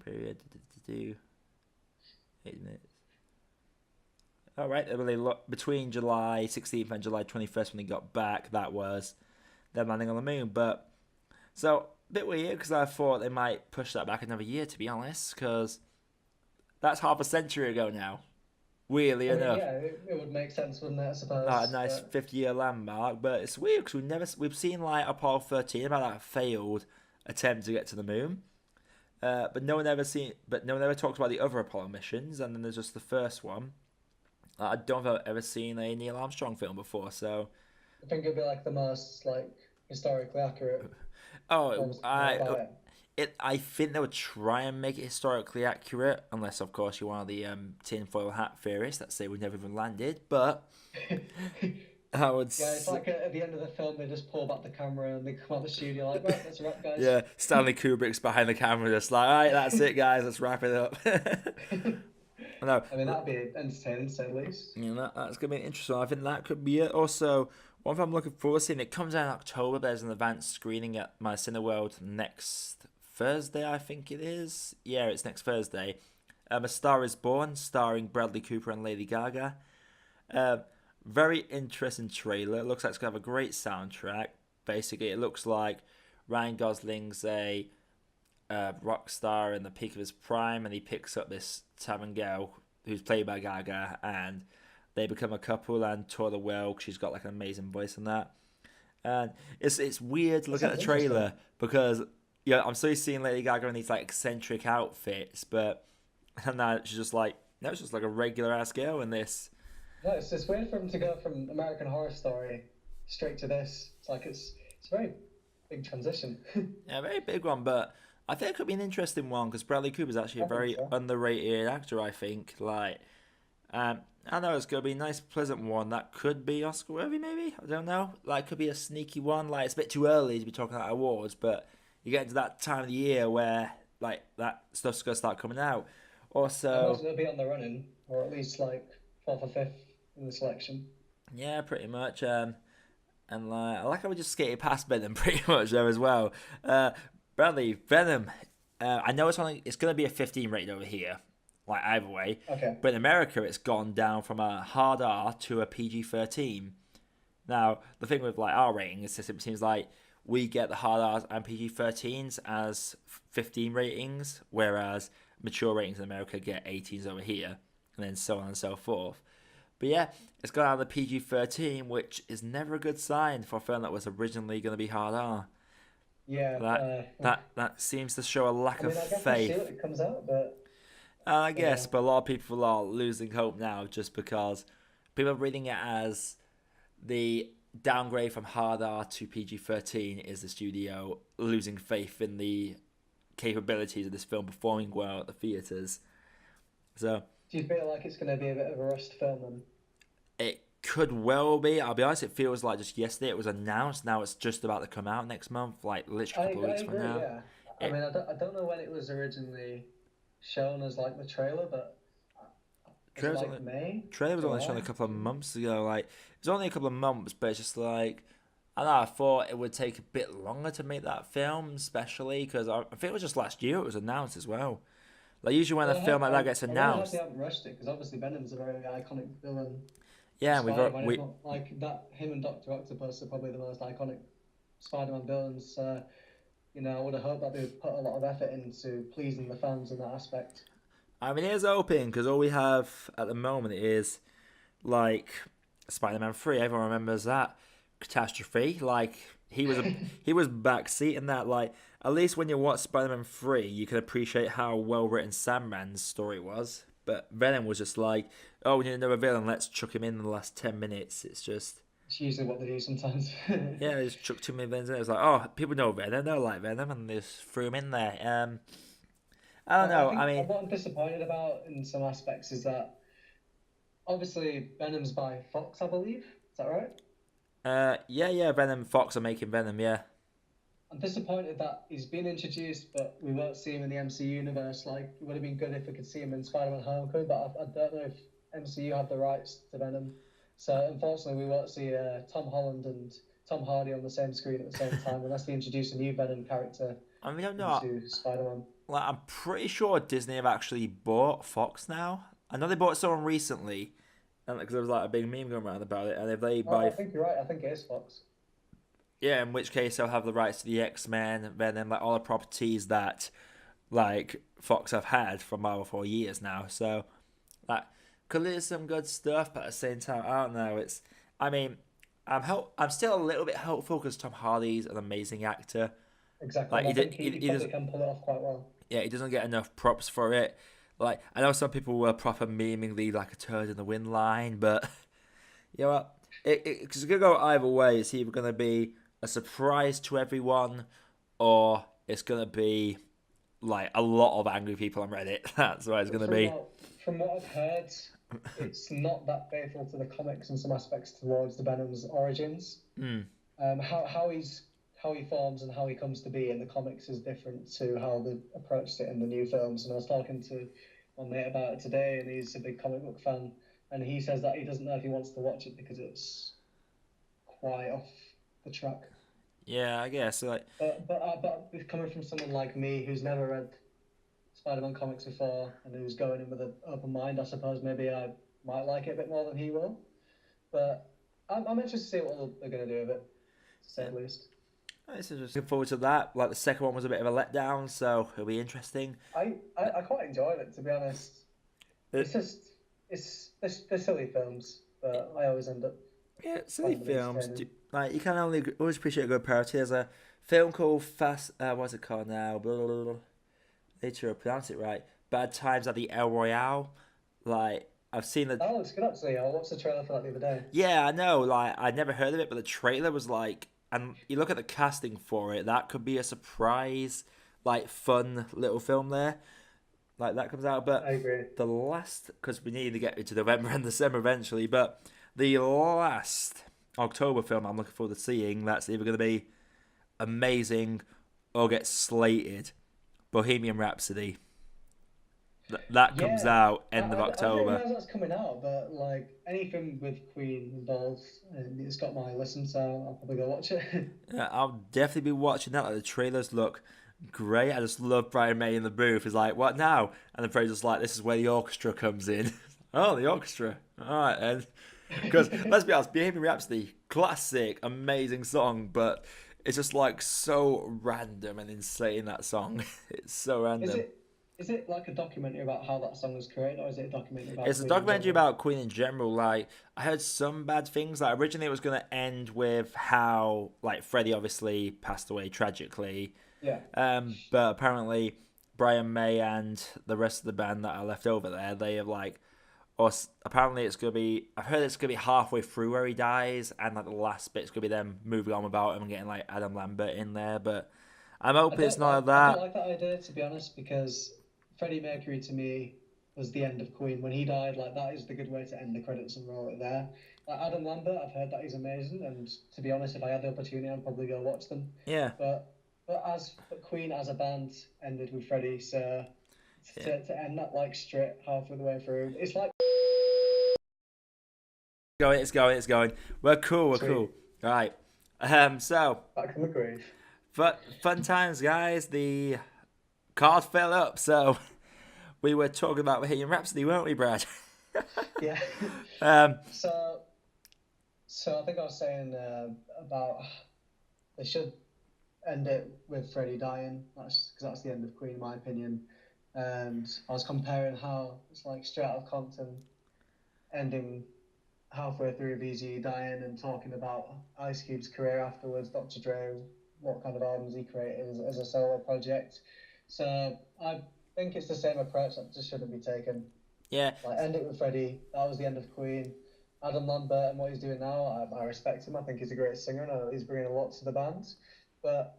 period 8 minutes. All right, between July 16th and July 21st when they got back, that was them landing on the moon. But so a bit weird because I thought they might push that back another year, to be honest, because that's half a century ago now. Weirdly enough. Yeah, it would make sense, wouldn't it? I suppose. A nice 50-year landmark, but it's weird because we've seen like Apollo 13 about that failed attempt to get to the moon, but no one ever talks about the other Apollo missions, and then there's just the first one. I don't think I've ever seen a Neil Armstrong film before, so I think it'd be like the most like historically accurate. I think they would try and make it historically accurate, unless, of course, you're one of the tinfoil hat theorists that say we never even landed. But I would. Yeah, it's like at the end of the film, they just pull back the camera and they come out the studio like, right, let's wrap, guys. Yeah, Stanley Kubrick's behind the camera, just like, all right, that's it, guys, let's wrap it up. No, I mean, that'd be entertaining, to say the least. Yeah, that's gonna be interesting. I think that could be it. Also, one thing I'm looking forward to seeing, it comes out in October. There's an advanced screening at my Cineworld next Thursday, I think it is. Yeah, it's next Thursday. A Star Is Born, starring Bradley Cooper and Lady Gaga. Very interesting trailer. It looks like it's going to have a great soundtrack. Basically, it looks like Ryan Gosling's a rock star in the peak of his prime, and he picks up this tavern girl who's played by Gaga, and they become a couple and tour the world. She's got like an amazing voice in that. And it's weird to look at the trailer because I'm still seeing Lady Gaga in these like eccentric outfits, but now she's just like it's just like a regular ass girl in this. No, it's weird for him to go from American Horror Story straight to this. It's like it's a very big transition. Yeah, a very big one, but I think it could be an interesting one because Bradley Cooper's actually a very underrated actor. I think I know it's gonna be a nice, pleasant one that could be Oscar worthy. Maybe, I don't know. Like, could be a sneaky one. Like, it's a bit too early to be talking about awards, but you get into that time of the year where like that stuff's gonna start coming out. Also, it's gonna be on the running, or at least like 4th or 5th in the selection. Yeah, pretty much. And like, I like how we just skated past Venom pretty much there as well. Bradley, Venom. I know it's going to be a 15 rated over here, like either way. Okay. But in America, it's gone down from a hard R to a PG-13. Now, the thing with like R ratings is it seems like we get the hard R's and PG-13s as 15 ratings, whereas mature ratings in America get 18s over here, and then so on and so forth. But yeah, it's gone out of the PG-13, which is never a good sign for a film that was originally going to be hard R. Yeah, that seems to show a lack of I guess faith. we'll see when it comes out, but I guess, but a lot of people are losing hope now just because people are reading it as the downgrade from hard R to PG-13 is the studio losing faith in the capabilities of this film performing well at the theatres. So, do you feel like it's going to be a bit of a rushed film then? It could well be. I'll be honest, it feels like just yesterday it was announced. Now it's just about to come out next month, like literally a couple of weeks from now. Yeah. I mean, I don't know when it was originally shown as like the trailer, but Was it like May, trailer was only shown a July? couple of months ago. Like it was only a couple of months, but it's just like I don't know. I thought it would take a bit longer to make that film, especially because I think it was just last year it was announced as well. Like usually when a Well, film like that gets I really hope they announced, haven't rushed it because obviously Venom's a very iconic villain of yeah, Spider-Man. If not like that, him and Doctor Octopus are probably the most iconic Spider-Man villains. I would have hoped that they would put a lot of effort into pleasing the fans in that aspect. I mean, here's hoping because all we have at the moment is like Spider-Man 3. Everyone remembers that catastrophe. Like he was backseat in that. Like at least when you watch Spider-Man 3, you can appreciate how well written Sandman's story was. But Venom was just like, oh, we need another villain. Let's chuck him in the last 10 minutes. It's just. It's usually what they do sometimes. Yeah, they just chucked too many villains in. It was like, oh, people know Venom, they like Venom, and they just threw him in there. I don't know. I I think mean, what I'm disappointed about in some aspects is that obviously Venom's by Fox, I believe. Is that right? yeah, Venom. Fox are making Venom. Yeah. I'm disappointed that he's been introduced, but we won't see him in the MCU universe. Like, it would have been good if we could see him in Spider-Man Homecoming, but I don't know if MCU have the rights to Venom. So, unfortunately, we won't see Tom Holland and Tom Hardy on the same screen at the same time unless they introduce a new Venom character I mean, I don't know. into Spider-Man. Like, I'm pretty sure Disney have actually bought Fox now. I know they bought someone recently, and because there was like a big meme going around about it. And if they buy, I think you're right. I think it is Fox. yeah, in which case they'll have the rights to the X-Men, Venom, like all the properties that like Fox have had for Marvel for years now. So that could lead to some good stuff, but at the same time, I don't know. I mean, I'm still a little bit hopeful because Tom Hardy's an amazing actor. Exactly. Like And I think he he probably does, can pull it off quite well. yeah, he doesn't get enough props for it. Like I know some people were proper memeing the like a turd in the wind line, but you know what? It's gonna go either way. It's either gonna be a surprise to everyone, or it's gonna be like a lot of angry people on Reddit. That's what it's gonna be. From what I've heard, it's not that faithful to the comics in some aspects towards the Venom's origins. Mm. How he forms and how he comes to be in the comics is different to how they approached it in the new films. And I was talking to my mate about it today, and he's a big comic book fan, and he says that he doesn't know if he wants to watch it because it's quite off the track. Yeah, I guess like But coming from someone like me who's never read Spider-Man comics before and who's going in with an open mind, I suppose maybe I might like it a bit more than he will. But I'm interested to see what they're going to do with it, to say the least. it's just looking forward to that. Like the second one was a bit of a letdown, so it'll be interesting. I quite enjoyed it, to be honest. It's just they're silly films, but I always end up Yeah, silly finding them films. entertaining. Like you can only always appreciate a good parody. There's a film called Fast. What's it called now? Blah, blah, blah, blah. Need to pronounce it right. Bad Times at the El Royale. Like I've seen the. That looks good actually. I watched the trailer for that the other day. Yeah, I know. Like I'd never heard of it, but the trailer was like, and you look at the casting for it. That could be a surprise, like fun little film there. Like that comes out, but I agree. the last because we need to get into November and December eventually, but the last October film I'm looking forward to seeing that's either going to be amazing or get slated. Bohemian Rhapsody. That comes Yeah, out end of I didn't October. realize that's coming out, but like anything with Queen involved, it's got my listen, so I'll probably go watch it. Yeah, I'll definitely be watching that. Like, the trailers look great. I just love Brian May in the booth. He's like, "What now?" And the Fraser's like, "This is where the orchestra comes in." Oh, the orchestra. All right, then. Because let's be honest, Bohemian Rhapsody, classic, amazing song, but it's just like so random and insane. That song, it's so random. Is it like a documentary about how that song was created, or is it a documentary about It's a Queen in documentary general? about Queen in general. Like I heard some bad things. Like originally it was gonna end with how like Freddie obviously passed away tragically. Yeah. But apparently Brian May and the rest of the band that are left over there, they have like, or apparently it's gonna be. I've heard it's gonna be halfway through where he dies, and like the last bit's gonna be them moving on without him and getting like Adam Lambert in there. But I'm hoping it's not like I don't that. like that idea, to be honest, because Freddie Mercury to me was the end of Queen. When he died, like that is the good way to end the credits and roll it there. Like Adam Lambert, I've heard that he's amazing, and to be honest, if I had the opportunity, I'd probably go watch them. Yeah. But Queen as a band ended with Freddie, so Yeah. to end that like straight halfway the way through, it's like It's going. We're cool. We're Sweet. cool. All right. So, Back from the grave. fun times, guys. The card fell up. So, we were talking about Bohemian Rhapsody, weren't we, Brad? Yeah. um, So, so I think I was saying about they should end it with Freddie dying. That's because that's the end of Queen, in my opinion. And I was comparing how it's like straight out of Compton ending halfway through VG dying and talking about Ice Cube's career afterwards, Dr. Dre, what kind of albums he created as a solo project. So I think it's the same approach that just shouldn't be taken. yeah. Like end it with Freddie. That was the end of Queen. Adam Lambert and what he's doing now, I respect him. I think he's a great singer and he's bringing a lot to the band. But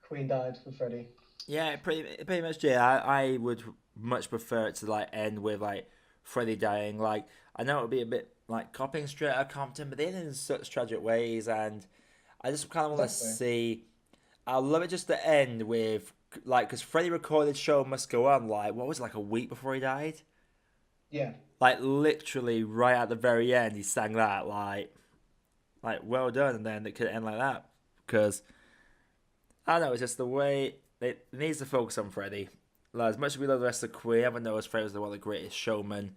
Queen died with Freddie. Yeah, pretty much. Yeah, I would much prefer it to like end with like Freddie dying. Like I know it would be a bit like copying straight out of Compton, but they did it in such tragic ways, and I just kind of want to Exactly. see. I love it just to end with like because Freddie recorded "Show Must Go On" like what was it, like a week before he died. Yeah. Like literally right at the very end, he sang that like well done, and then it could end like that because I don't know, it's just the way it needs to focus on Freddie. Like, as much as we love the rest of Queen, everyone knows Freddie was one of the greatest showmen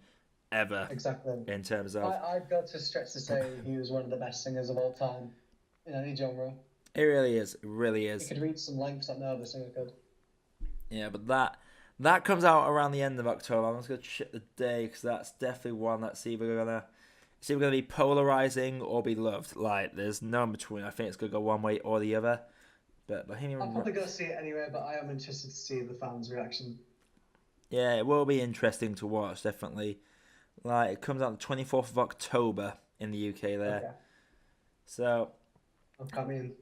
ever Exactly. in terms of. I'd go to stretch to say he was one of the best singers of all time in any genre. It really is. It really He is. could reach some lengths that no other singer could. Yeah, but that comes out around the end of October. I'm just gonna check the day because that's definitely one that's either gonna be polarizing or be loved. Like, there's no in between. I think it's gonna go one way or the other. But I'm Bohemian, probably going to see it anyway, but I am interested to see the fans' reaction. yeah, it will be interesting to watch. Definitely. Like, it comes out on the 24th of October in the UK there. Okay. So I'm coming.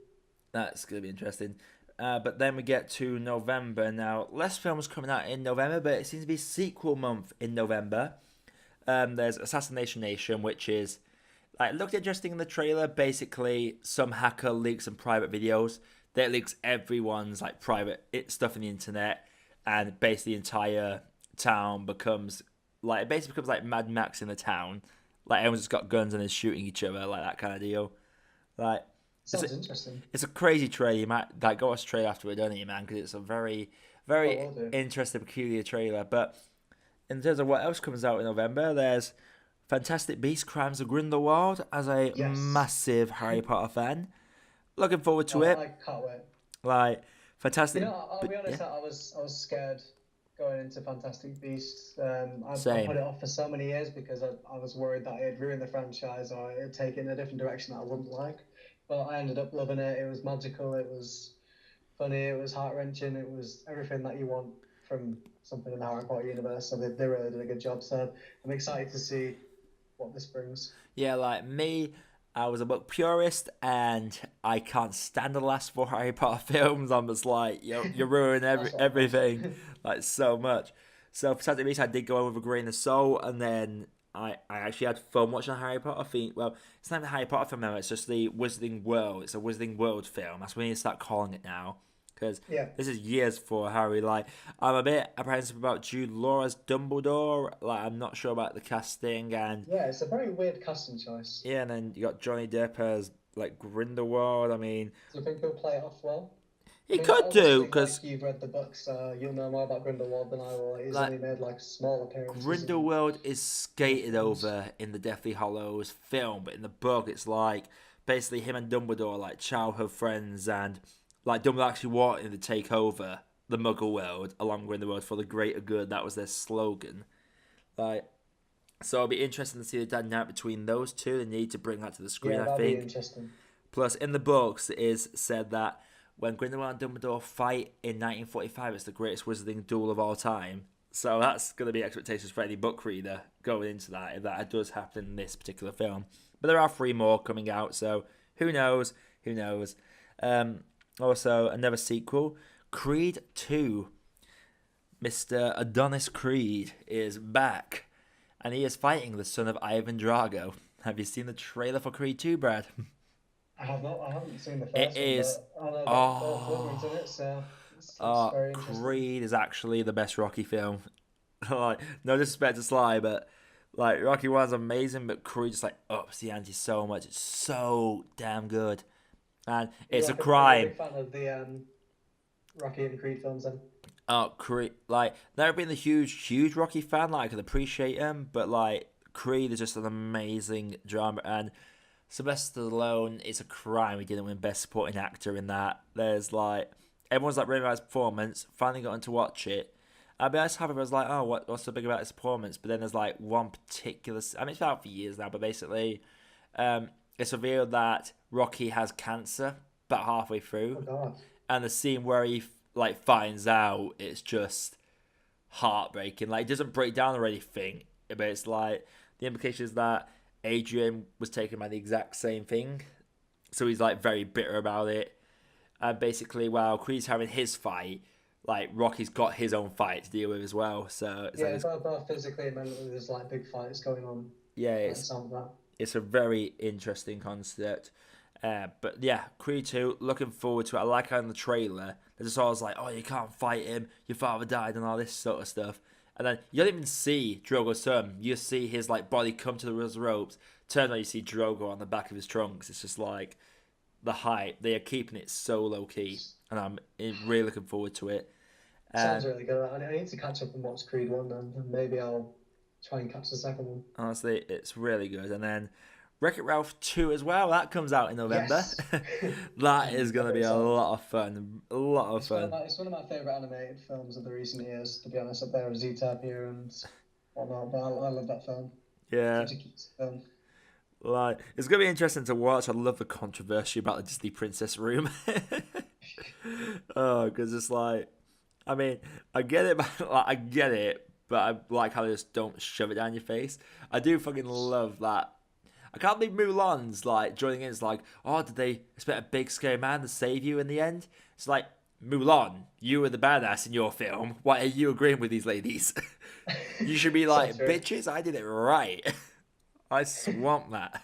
that's going to be interesting. But then we get to November. Now, less films coming out in November, but it seems to be sequel month in November. There's Assassination Nation, which is like looked interesting in the trailer. Basically, some hacker leaks some private videos that leaks everyone's like private stuff on the internet, and basically the entire town becomes like it basically becomes like Mad Max in the town. Like everyone's just got guns and is shooting each other, like that kind of deal. Like Sounds interesting. it's a crazy trailer. You might like go watch the trailer afterward, don't you, man? Because it's a very, Oh, very will do. interesting, peculiar trailer. But in terms of what else comes out in November, there's Fantastic Beasts: Crimes of Grindelwald. As a Yes. massive Harry Potter fan, looking forward to Oh, it. I can't wait. Like You fantastic, know, I'll be yeah, honest. I was scared going into Fantastic Beasts. I same. put it off for so many years because I was worried that it'd ruin the franchise or it'd take it in a different direction that I wouldn't like. But I ended up loving it. It was magical. It was funny. It was heart wrenching. It was everything that you want from something in the Harry Potter universe. So they really did a good job. So I'm excited to see what this brings. Yeah, like me, I was a book purist, and I can't stand the last four Harry Potter films. I'm just like, you're ruining That's what I everything, thought. like so much. So Fantastic Beasts, I did go in with a grain of salt, and then I actually had fun watching a Harry Potter film. Well, it's not the Harry Potter film now; it's just the Wizarding World. It's a Wizarding World film. That's what we need to start calling it now, because Yeah. this is years for Harry. Like, I'm a bit apprehensive about Jude Law as Dumbledore. Like, I'm not sure about the casting, and Yeah, it's a very weird casting choice. yeah, and then you got Johnny Depp as like Grindelwald. I mean, Do you think he'll play it off well? I he mean, could do obviously, because like you've read the books, you'll know more about Grindelwald than I will. He's like only made like small appearances in Grindelwald is skated films. over in the Deathly Hallows film, but in the book it's like basically him and Dumbledore are like childhood friends, and like Dumbledore actually wanted to take over the Muggle world along with Grindelwald for the greater good. That was their slogan. Like, so it'll be interesting to see the dynamic between those two. They need to bring that to the screen, Yeah, I that'd be think. interesting. Plus, in the books, it is said that when Grindelwald and Dumbledore fight in 1945, it's the greatest wizarding duel of all time. So that's going to be expectations for any book reader going into that, if that does happen in this particular film. But there are three more coming out, so who knows? Who knows? Also, another sequel, Creed 2. Mr. Adonis Creed is back, and he is fighting the son of Ivan Drago. Have you seen the trailer for Creed 2, Brad? I have not. I haven't seen the It first one, is. but I know that Dolph Lundgren's in Oh, it, so it's very interesting. Creed is actually the best Rocky film. Like, no disrespect to Sly, but Like Rocky 1's amazing, but Creed just like ups the ante so much. It's so damn good, and it's a Are you a crime. big fan of the Rocky and Creed films then? Oh, Creed! Like never been the huge Rocky fan. Like I can appreciate him, but like Creed is just an amazing drama, and Sylvester Stallone. It's a crime he didn't win Best Supporting Actor in that. There's like everyone's like really about his performance. Finally got to watch it. I'll be honest, I was like, oh, what's so big about his performance? But then there's like one particular. I mean, it's been out for years now, but basically, it's revealed that Rocky has cancer about halfway through, Oh God. and the scene where he like finds out, it's just heartbreaking. Like it doesn't break down or anything, but it's like the implication is that Adrian was taken by the exact same thing, so he's like very bitter about it. And basically, while Creed's having his fight, like Rocky's got his own fight to deal with as well. So it's Yeah, like both physically and mentally, there's like big fights going on. yeah, Like some of that. it's a very interesting concept. But yeah, Creed 2, looking forward to it. I like how in the trailer, there's just always like, oh, you can't fight him, your father died, and all this sort of stuff. And then you don't even see Drogo's son. You see his like body come to the ropes. Turn on, you see Drogo on the back of his trunks. It's just like the hype. They are keeping it so low key, and I'm really looking forward to it. Sounds really good. I need to catch up and watch Creed 1 then, and maybe I'll try and catch the second one. Honestly, it's really good. And then Wreck-It Ralph 2 as well. That comes out in November. Yes. That is going to be a lot of fun. A lot of fun. It's one of my favourite animated films of the recent years, to be honest, up there with Zootopia and whatnot, but I love that film. Yeah. Such a cute film. Like, it's going to be interesting to watch. I love the controversy about the Disney Princess room. Oh, because it's like, I mean, I get it, but I like how they just don't shove it down your face. I do fucking love that. I can't believe Mulan's like joining in. It's like, oh, did they expect a big scary man to save you in the end? It's like, Mulan, you were the badass in your film. Why are you agreeing with these ladies? You should be like, bitches, I did it right. I swamp that.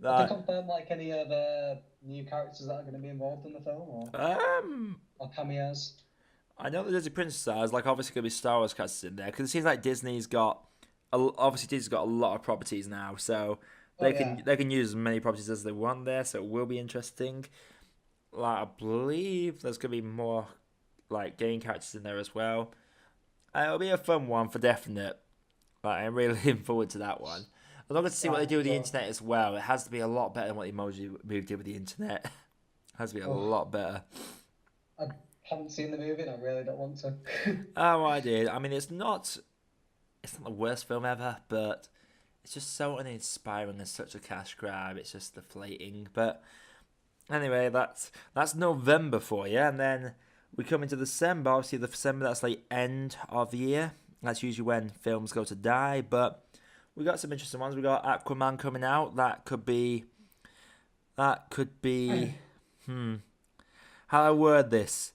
Have they confirmed like any other new characters that are going to be involved in the film, or cameos? I know the Disney Princess stars, like obviously going to be Star Wars characters in there because it seems like Disney's got a lot of properties now, so they can use as many properties as they want there. So it will be interesting. Like I believe there's going to be more like game characters in there as well. It'll be a fun one for definite. Like, I'm really looking forward to that one. I'm not going to see what they do with the internet as well. It has to be a lot better than what the Emoji Movie did with the internet. It has to be a lot better. I haven't seen the movie and I really don't want to. Oh, I did. I mean, it's not the worst film ever, but it's just so uninspiring and such a cash grab. It's just deflating. But anyway, that's November for you. And then we come into December. Obviously, December, that's like end of the year. That's usually when films go to die. But we got some interesting ones. We got Aquaman coming out. That could be. How do I word this?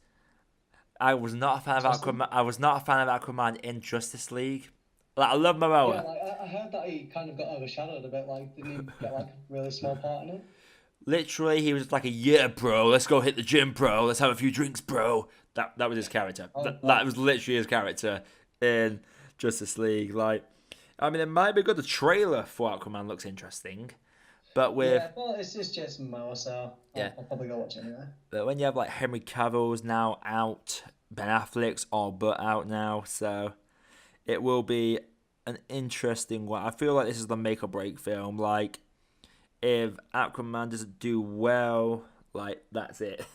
I was not a fan of Aquaman. I was not a fan of Aquaman in Justice League. Like I love Momoa. Yeah, like I heard that he kind of got overshadowed a bit. Like, didn't he get like a really small part in it? Literally, he was like yeah, bro. Let's go hit the gym, bro. Let's have a few drinks, bro. That was his character. That was literally his character in Justice League. Like, I mean, it might be good. The trailer for Aquaman looks interesting, but it's just Jason Momoa, so I'll probably go watch it anyway. But when you have like Henry Cavill's now out, Ben Affleck's all but out now, so it will be an interesting one. I feel like this is the make or break film. Like, if Aquaman doesn't do well, like that's it.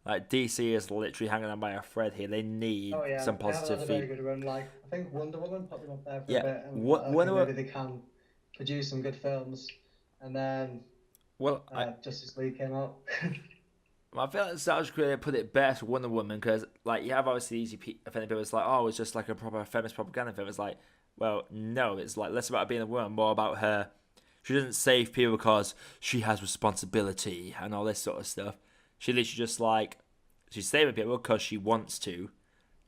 Like DC is literally hanging on by a thread here. They need some positive feedback. Very good run. Like I think Wonder Woman put them up there for a bit, and maybe they can produce some good films. And then Justice League came out. I feel like Star Wars put it best with Wonder Woman because like you have obviously easy offending people. It's like it's just like a proper feminist propaganda film. It's like, well, no, it's like less about being a woman, more about her. She doesn't save people because she has responsibility and all this sort of stuff. She literally just like she's saving people because she wants to,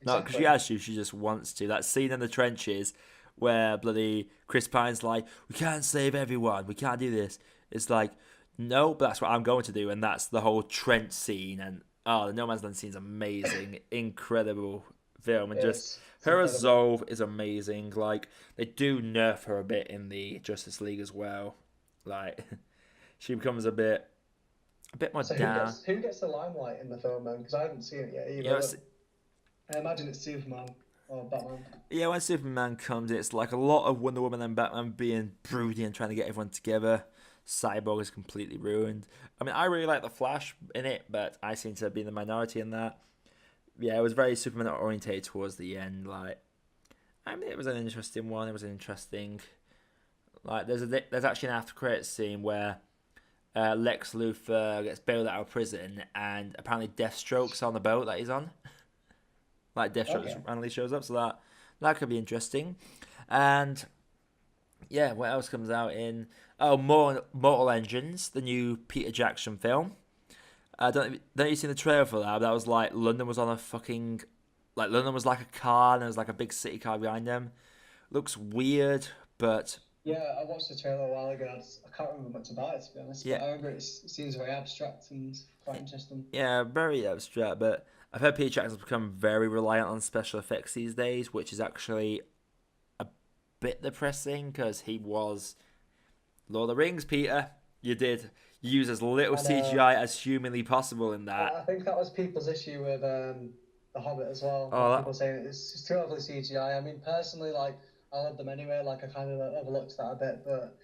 not because she has to. She just wants to. That scene in the trenches where bloody Chris Pine's like, "We can't save everyone. We can't do this." It's like, no, but that's what I'm going to do, and that's the whole trench scene. And the No Man's Land scene's amazing, incredible film, and just her as Zove is amazing. Like, they do nerf her a bit in the Justice League as well. Like, she becomes a bit more So down. who gets the limelight in the film then? Because I haven't seen it yet either. I imagine it's Superman or Batman. Yeah, when Superman comes, it's like a lot of Wonder Woman and Batman being broody and trying to get everyone together. Cyborg is completely ruined. I mean, I really like the Flash in it, but I seem to be in the minority in that. Yeah, it was very Superman orientated towards the end. Like, I mean, it was an interesting one. It was interesting. Like, there's actually an after credits scene where Lex Luthor gets bailed out of prison, and apparently Deathstroke's on the boat that he's on. Like, Deathstroke randomly shows up, so that could be interesting. And yeah, what else comes out in? Oh, Mortal Engines, the new Peter Jackson film. Don't you seen the trailer for that? That was like London was on a fucking, like London was like a car and there was like a big city car behind them. Looks weird, but yeah, I watched the trailer a while ago. I can't remember much about it, to be honest. Yeah. But I remember it seems very abstract and quite interesting. Yeah, very abstract. But I've heard Peter Jackson's become very reliant on special effects these days, which is actually a bit depressing because he was Lord of the Rings, Peter. You did use as little CGI as humanly possible in that. I think that was people's issue with The Hobbit as well. People saying it's too overly CGI. I mean, personally, like, I love them anyway. Like, I kind of overlooked that a bit, but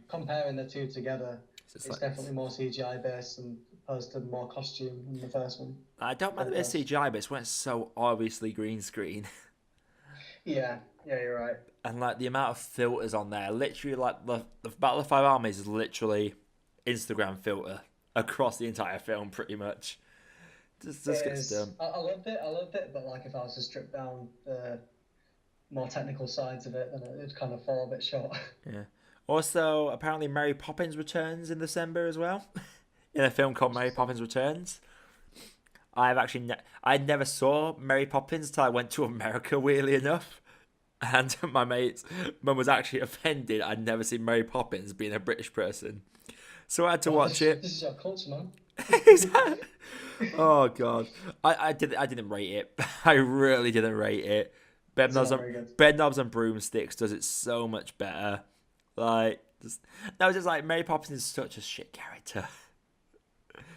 comparing the two together, it's like, definitely more CGI based and opposed to more costume in the first one. I don't mind the bit of CGI, but it's when it's so obviously green screen. Yeah, you're right. And like the amount of filters on there, literally, like the Battle of the Five Armies is literally Instagram filter across the entire film, pretty much. Just gets done. I loved it, but like if I was to strip down the more technical sides of it, then it'd kind of fall a bit short. Yeah. Also, apparently Mary Poppins returns in December as well, in a film called Mary Poppins Returns. I never saw Mary Poppins until I went to America, weirdly enough. And my mate's mum was actually offended I'd never seen Mary Poppins being a British person. So I had to watch it. This is our culture, man. Oh god, I didn't rate it. I really didn't rate it. Bed Knobs and Broomsticks does it so much better. Like, just like Mary Poppins is such a shit character.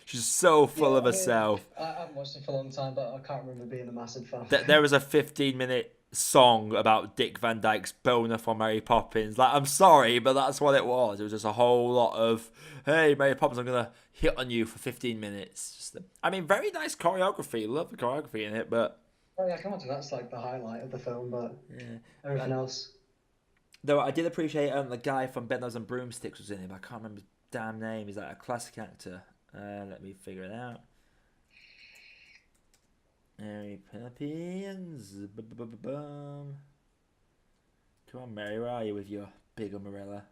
She's so full of herself. I haven't watched it for a long time, but I can't remember being a massive fan. There was a 15-minute song about Dick Van Dyke's boner for Mary Poppins. Like, I'm sorry, but that's what it was. It was just a whole lot of, hey, Mary Poppins, I'm going to hit on you for 15 minutes. I mean, very nice choreography. Love the choreography in it, but... Oh, yeah, I can imagine that's like the highlight of the film, but everything else... Though I did appreciate the guy from Bed Knobs and Broomsticks was in it, but I can't remember his damn name. He's like a classic actor. Let me figure it out. Mary Poppins. Come on, Mary, where are you with your big umbrella?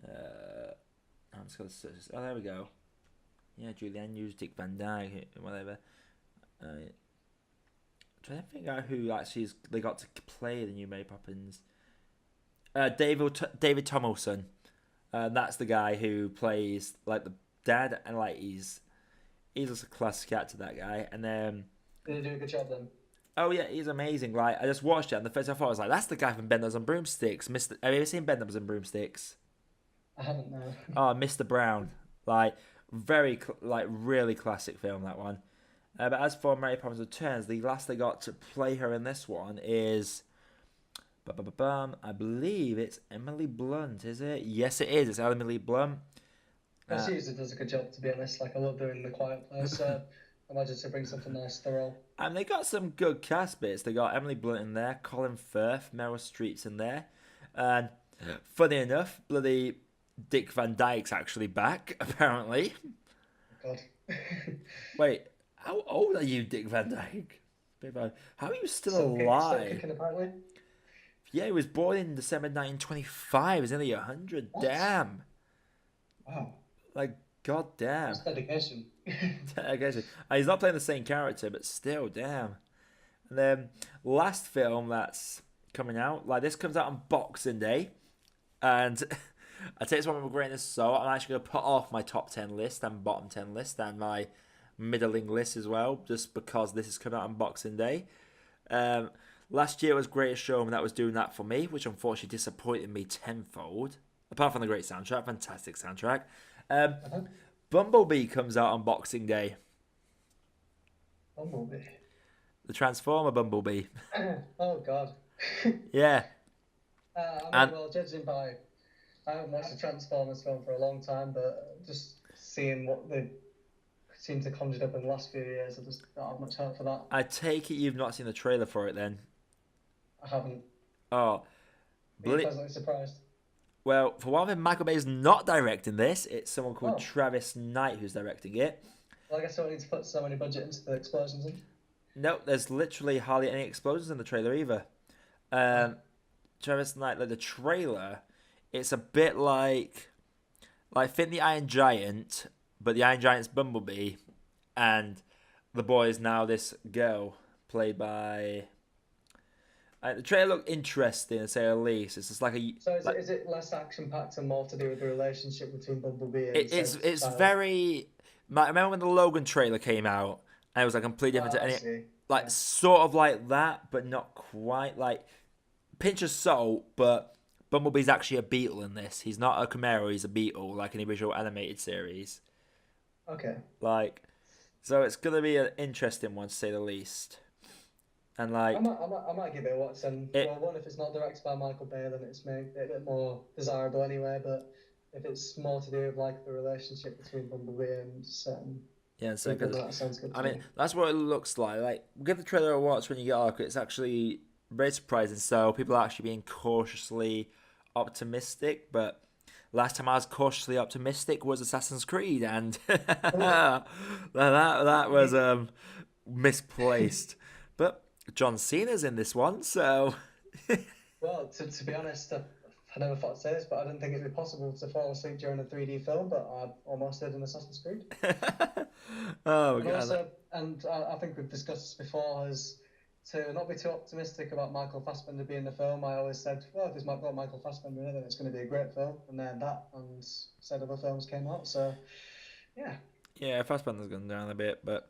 I'm just gonna search this. Oh, there we go. Yeah, Julianne used Dick Van Dyke, whatever. Trying to figure out who actually they got to play the new Mary Poppins. David Tomlinson. That's the guy who plays like the dad, and like he's just a classic actor, that guy. And then did he do a good job then? Oh yeah, he's amazing. Like, I just watched it, and the first thing I thought was like, that's the guy from Bed Knobs and Broomsticks. Have you ever seen Bed Knobs and Broomsticks? I haven't, no. Oh, Mr. Brown. Like, really classic film, that one. But as for Mary Poppins Returns, the last they got to play her in this one is... I believe it's Emily Blunt, is it? Yes, it is. It's Emily Blunt. She usually does a good job, to be honest. Like, I love doing The Quiet Place. I imagine to bring something nice to the role. And they got some good cast bits. They got Emily Blunt in there, Colin Firth, Meryl Streep's in there. And funny enough, bloody Dick Van Dyke's actually back, apparently. God. Wait, how old are you, Dick Van Dyke? How are you still alive? Still kicking, apparently. Yeah, he was born in December 1925. He's nearly 100. What? Damn. Wow. Like, god damn. That's dedication. Dedication. He's not playing the same character, but still, damn. And then, last film that's coming out, like, this comes out on Boxing Day. And I tell you, it's one of my greatest, so I'm actually going to put off my top 10 list and bottom 10 list and my middling list as well, just because this is coming out on Boxing Day. Last year was Greatest Showman that was doing that for me, which unfortunately disappointed me tenfold. Apart from the great soundtrack, fantastic soundtrack. Bumblebee comes out on Boxing Day. Bumblebee? The Transformer Bumblebee. Oh, God. Yeah. Well, judging by... I haven't watched a Transformers film for a long time, but just seeing what they seem to conjure up in the last few years, I just don't have much hope for that. I take it you've not seen the trailer for it then? I haven't. Oh. Are you pleasantly surprised? Well, for one thing, Michael Bay is not directing this. It's someone called Travis Knight who's directing it. Well, I guess I don't need to put so many budget into the explosions in. No, there's literally hardly any explosions in the trailer either. Travis Knight, like the trailer, it's a bit like Finn the Iron Giant, but the Iron Giant's Bumblebee, and the boy is now this girl played by... the trailer looked interesting, to say the least. It's just like a... So is it less action-packed and more to do with the relationship between Bumblebee and... It's very... I remember when the Logan trailer came out, and it was like completely different to any... Like, sort of like that, but not quite. Like, pinch of salt, but Bumblebee's actually a beetle in this. He's not a Camaro, he's a beetle, like in the original animated series. Okay. Like, so it's going to be an interesting one, to say the least. And like... I might give it a watch, and one, if it's not directed by Michael Bay, then it's made it a bit more desirable anyway, but if it's more to do with, like, the relationship between Bumblebee and certain... Yeah, so that sounds good. I mean, that's what it looks like. Like, give the trailer a watch when you get out. It's actually very surprising. So people are actually being cautiously optimistic. But last time I was cautiously optimistic was Assassin's Creed, and that was misplaced. But John Cena's in this one, so. Well, to be honest, I never thought to say this, but I didn't think it'd be possible to fall asleep during a 3D film, but I almost did in Assassin's Creed. Oh, God. I think we've discussed this before, as to not be too optimistic about Michael Fassbender being in the film. I always said, well, if it's got Michael Fassbender in it, then it's going to be a great film. And then that and said other films came out, so yeah. Yeah, Fassbender's gone down a bit, but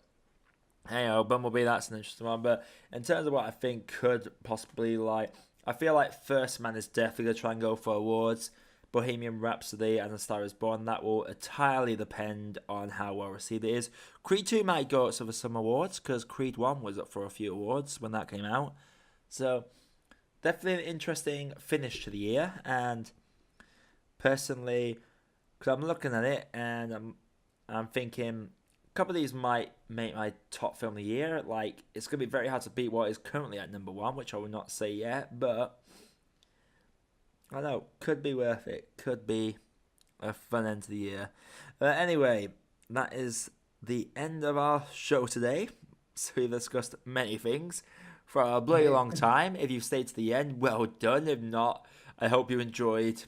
hey, Bumblebee, that's an interesting one. But in terms of what I think could possibly, like, I feel like First Man is definitely going to try and go for awards. Bohemian Rhapsody and A Star Is Born, that will entirely depend on how well received it is. Creed 2 might go up for some awards, because Creed 1 was up for a few awards when that came out. So, definitely an interesting finish to the year. And personally, because I'm looking at it and I'm thinking a couple of these might make my top film of the year. Like, it's going to be very hard to beat what is currently at number 1, which I will not say yet, but I don't know, could be worth it. Could be a fun end to the year. But anyway, that is the end of our show today. So we've discussed many things for a bloody long time. If you've stayed to the end, well done. If not, I hope you enjoyed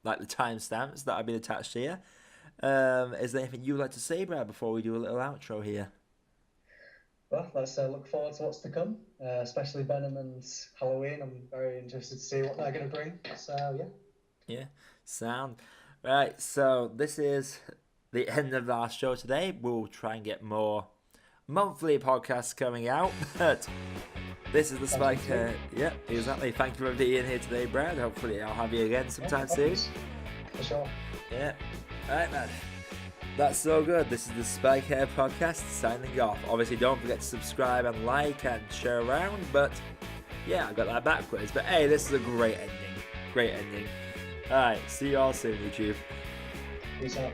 like the timestamps that have been attached here. Is there anything you'd like to say, Brad, before we do a little outro here? Well, let's look forward to what's to come, especially Venom and Halloween. I'm very interested to see what they're going to bring. So, yeah. Yeah, sound. Right, so this is the end of our show today. We'll try and get more monthly podcasts coming out. But this is the Spike. Yeah, exactly. Thank you for being here today, Brad. Hopefully I'll have you again sometime soon. For sure. Yeah. All right, man. That's so good. This is the Spike Hair Podcast signing off. Obviously, don't forget to subscribe and like and share around. But yeah, I got that backwards. But hey, this is a great ending. Great ending. All right, see you all soon, YouTube. Peace out.